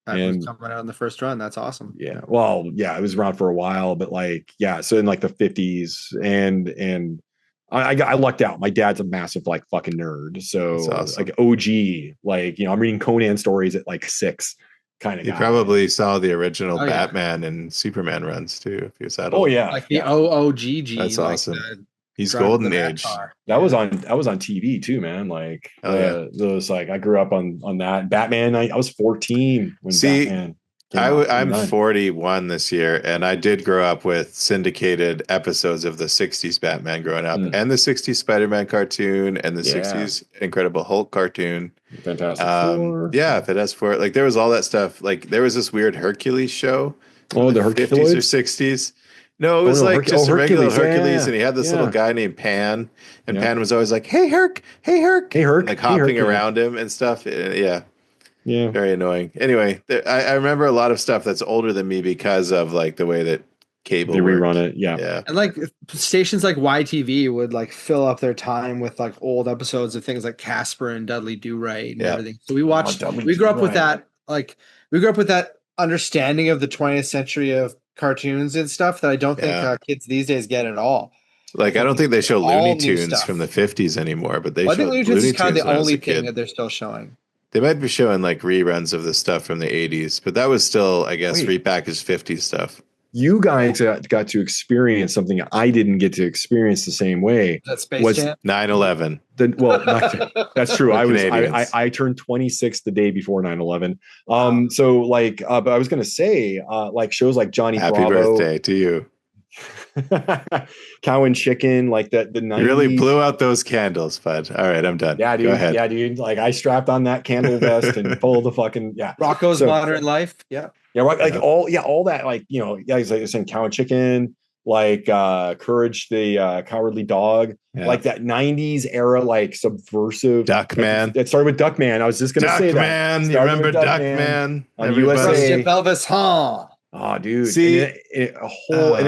and coming out in the first run. That's awesome. Yeah. Well, yeah, it was around for a while, but like, yeah. So in like the 50s and I lucked out. My dad's a massive like fucking nerd. So awesome. Like OG, like, I'm reading Conan stories at like 6 kind of guy. You probably saw the original Batman and Superman runs too. If you saw that. Oh yeah. Like the OOGG. That's like awesome. He's golden age. That was on TV too, man. Like those like I grew up on that. Batman, I was 14 when Batman came out. I'm 41 this year, and I did grow up with syndicated episodes of the 60s Batman growing up, and the 60s Spider-Man cartoon, and the 60s Incredible Hulk cartoon. Fantastic. Fantastic Four. Like there was all that stuff. Like there was this weird Hercules show. Oh, the Hercules 50s or 60s. No, it was just a regular Hercules, and he had this little guy named Pan, and Pan was always like, "Hey Herc, hey Herc, hey Herc," like hopping around him and stuff. Yeah, very annoying. Anyway, I remember a lot of stuff that's older than me because of like the way that cable they rerun it. Yeah, and like stations like YTV would like fill up their time with like old episodes of things like Casper and Dudley Do Right and everything. So we watched. We grew up with that. Like we grew up with that understanding of the 20th century of cartoons and stuff that I don't think kids these days get at all. Like I don't think they show Looney Tunes from the 50s anymore, but they show I think Looney Tunes is kind of the only thing that they're still showing. They might be showing like reruns of the stuff from the 80s, but that was still, I guess, repackaged 50s stuff. You guys got to experience something I didn't get to experience the same way. That Space Jam? 9/11. That's true. I turned 26 the day before 9/11. So like, but I was gonna say, like shows like Johnny Happy Bravo. birthday to you. Cow and Chicken, like the 90s. You really blew out those candles, bud. All right, I'm done. Yeah, dude. Go ahead. Yeah, dude. Like I strapped on that candle vest and pulled the fucking Rocco's Modern Life. Yeah. Yeah, like all that, like he's like saying Cow and Chicken, like Courage the Cowardly Dog, like that '90s era, like subversive. Duckman. It started with Duckman. I was just gonna say that. You remember Duckman on USA? Elvis, huh? Oh, dude. See, and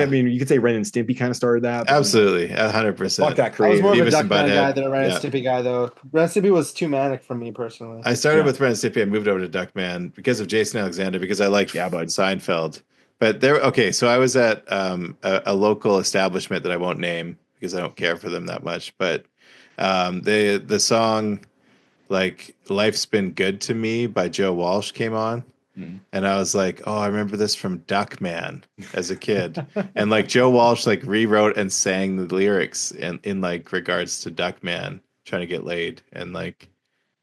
I mean, you could say Ren and Stimpy kind of started that. Absolutely, 100%. Fuck that creative. I was more of a Duckman guy than a Ren and Stimpy guy, though. Ren and Stimpy was too manic for me personally. I started with Ren and Stimpy and moved over to Duckman because of Jason Alexander, because I liked Seinfeld. But so I was at a local establishment that I won't name because I don't care for them that much. But the song like "Life's Been Good to Me" by Joe Walsh came on. And I was like, oh, I remember this from Duckman as a kid. And like Joe Walsh like rewrote and sang the lyrics in like regards to Duckman trying to get laid. And like,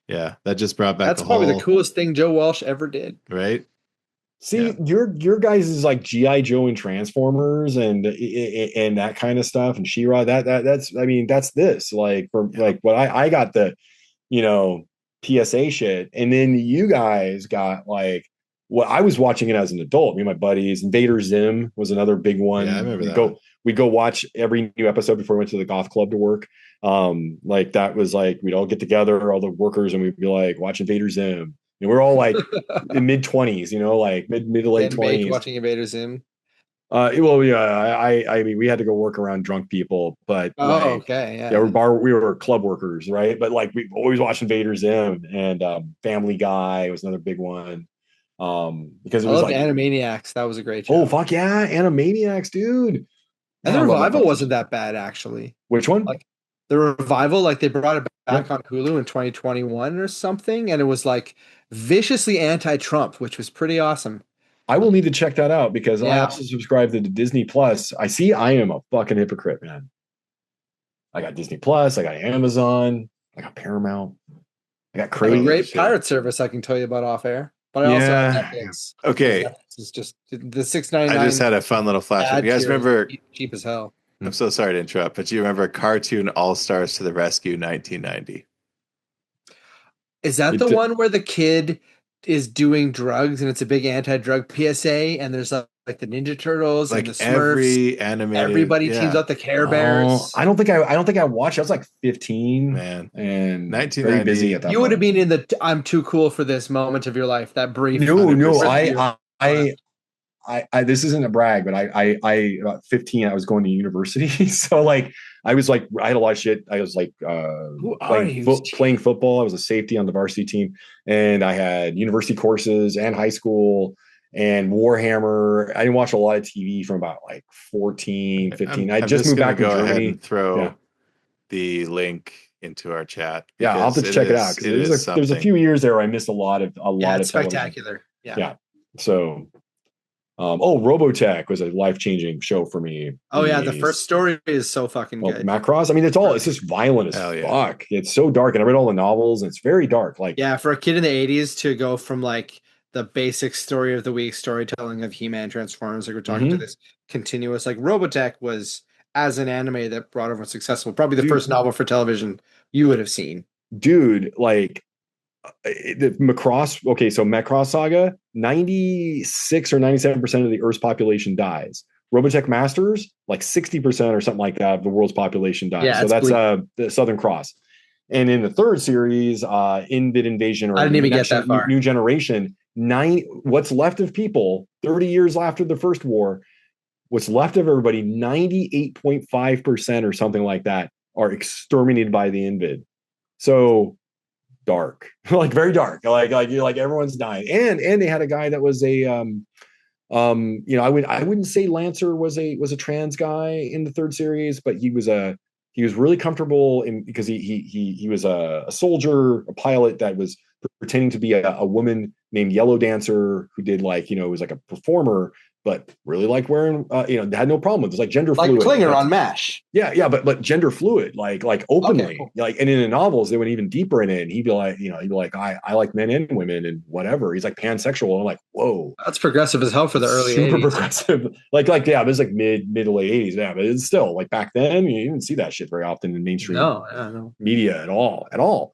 yeah, that just brought back That's a probably whole, the coolest thing Joe Walsh ever did. right? See, your guys is like GI Joe and Transformers and that kind of stuff and She-Ra. That's I mean that's this like for like what I got the PSA shit, and then you guys got like what I was watching it as an adult. Me and my buddies. Invader Zim was another big one. Yeah, I remember that. We'd go watch every new episode before we went to the goth club to work. Like that was like we'd all get together, all the workers, and we'd be like watch Invader Zim. And we're all like in mid-20s, like mid to late 20s. Watching Invader Zim. Well, yeah, I mean, we had to go work around drunk people, but okay, yeah, we were club workers, right? But like we always watched Invader Zim and Family Guy was another big one. Because it was like Animaniacs. That was a great show. Oh fuck yeah, Animaniacs, dude. And the revival wasn't that bad actually. Which one? Like the revival, like they brought it back on Hulu in 2021 or something, and it was like viciously anti-Trump, which was pretty awesome. I will need to check that out because I also subscribe to Disney Plus. I am a fucking hypocrite, man. I got Disney Plus, I got Amazon, I got Paramount, I got Crave. A great pirate service I can tell you about off air. But I also have Netflix. Okay. It's just the $6.99. I just had a fun little flashback. You guys remember cheap as hell. I'm so sorry to interrupt, but do you remember Cartoon All Stars to the Rescue 1990? Is that the one where the kid is doing drugs and it's a big anti-drug PSA and there's like the Ninja Turtles like and the Smurfs? Everybody teams up the Care Bears. I don't think I watched. I was like 15, man, and 1990. very busy at that. You would have been in the "I'm too cool for this" moment of your life. That brief. No, I this isn't a brag, but I about 15, I was going to university, so like I was like I had a lot of shit. I was like playing football. I was a safety on the varsity team, and I had university courses and high school and Warhammer. I didn't watch a lot of TV from about like 14, 15. I just moved back to Germany. And throw the link into our chat. Yeah, I'll have to check it out because there's a few years there where I missed a lot of spectacular. Yeah. So. Robotech was a life-changing show for me. Oh yeah, the first story is so fucking good. Macross, I mean, it's just violent as fuck. It's so dark, and I read all the novels, and it's very dark. Like, yeah, for a kid in the 80s to go from like the basic story of the week storytelling of He-Man, Transformers, like we're talking to this continuous, like Robotech was as an anime that brought over successful, probably the first novel for television you would have seen. Dude, like the Macross. Okay, so Macross Saga, 96 or 97% of the Earth's population dies. Robotech Masters, like 60% or something like that of the world's population dies. Yeah, so that's the Southern Cross. And in the third series, Invid Invasion, or I didn't even get that far. New Generation, what's left of people 30 years after the first war, what's left of everybody, 98.5% or something like that are exterminated by the Invid. So dark, like very dark, like you're like everyone's dying. And they had a guy that was a I wouldn't say Lancer was a trans guy in the third series, but he was really comfortable because he was a soldier, a pilot that was pretending to be a woman named Yellow Dancer who did was like a performer, but really liked wearing had no problem with it. It was like gender fluid, like Klinger on MASH. Yeah, but gender fluid, like openly. Okay, cool. Like, and in the novels they went even deeper in it, and he'd be like I like men and women and whatever. He's like pansexual. And I'm like, whoa, that's progressive as hell for the early super 80s. Progressive. Like yeah, it was like mid to late 80s. Yeah, but it's still like back then you didn't see that shit very often in mainstream media at all.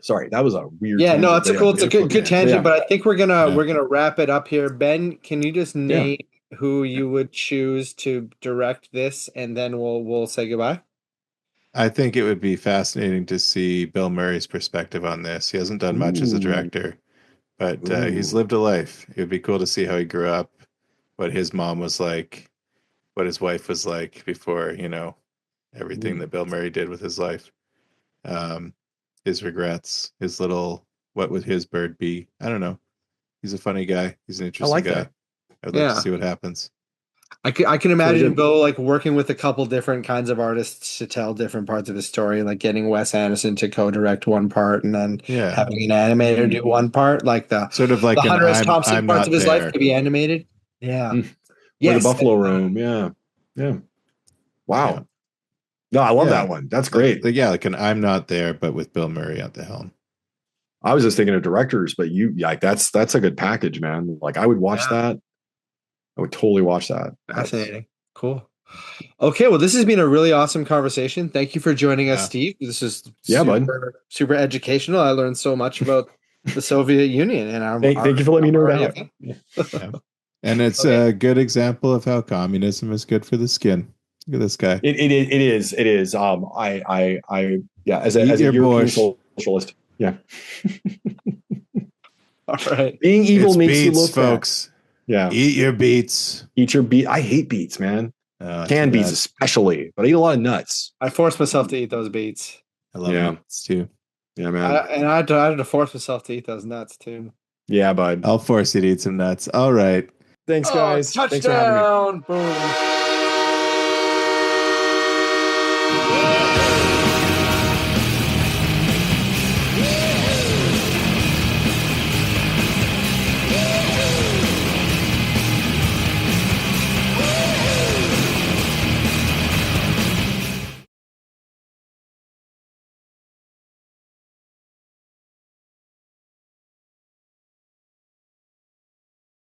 Sorry, that was a weird. Yeah, no, that's it's a good tangent, but I think we're gonna wrap it up here. Ben, can you just name who you would choose to direct this, and then we'll say goodbye? I think it would be fascinating to see Bill Murray's perspective on this. He hasn't done much as a director, but he's lived a life. It would be cool to see how he grew up, what his mom was like, what his wife was like before, everything that Bill Murray did with his life. His regrets, his little, what would his bird be? I don't know. He's a funny guy. He's an interesting guy. That. I'd like to see what happens. I can imagine good. Bill like working with a couple different kinds of artists to tell different parts of the story, like getting Wes Anderson to co-direct one part and then Yeah. having an animator do one part, like the Sort of like Hunter S. I'm Thompson parts not of his life there. could be animated. Yeah. Mm. Or Yes. the Buffalo Room. Yeah. Yeah. Wow. Yeah. No, I love Yeah. that one. That's great. Like an I'm not there, but with Bill Murray at the helm. I was just thinking of directors, but like that's a good package, man. Like I would watch that. I would totally watch that. Fascinating. Cool. Okay, well, this has been a really awesome conversation. Thank you for joining us, Yeah. Steve. This is bud. super educational. I learned so much about the Soviet Union and Thank you for letting me nerd out. Yeah. And it's a good example of how communism is good for the skin. Look at this guy. It is. As a your European bush. socialist. Yeah. All right. Being evil It's makes beets, you look folks. bad. Yeah. Eat your beets. Eat your beet. I hate beets, man. Canned beets especially, but I eat a lot of nuts. I forced myself to eat those beets. I love nuts too. Yeah, man. I had to force myself to eat those nuts too. Yeah, bud. I'll force you to eat some nuts. All right. Thanks, guys. Thanks for having me. Touchdown! Boom.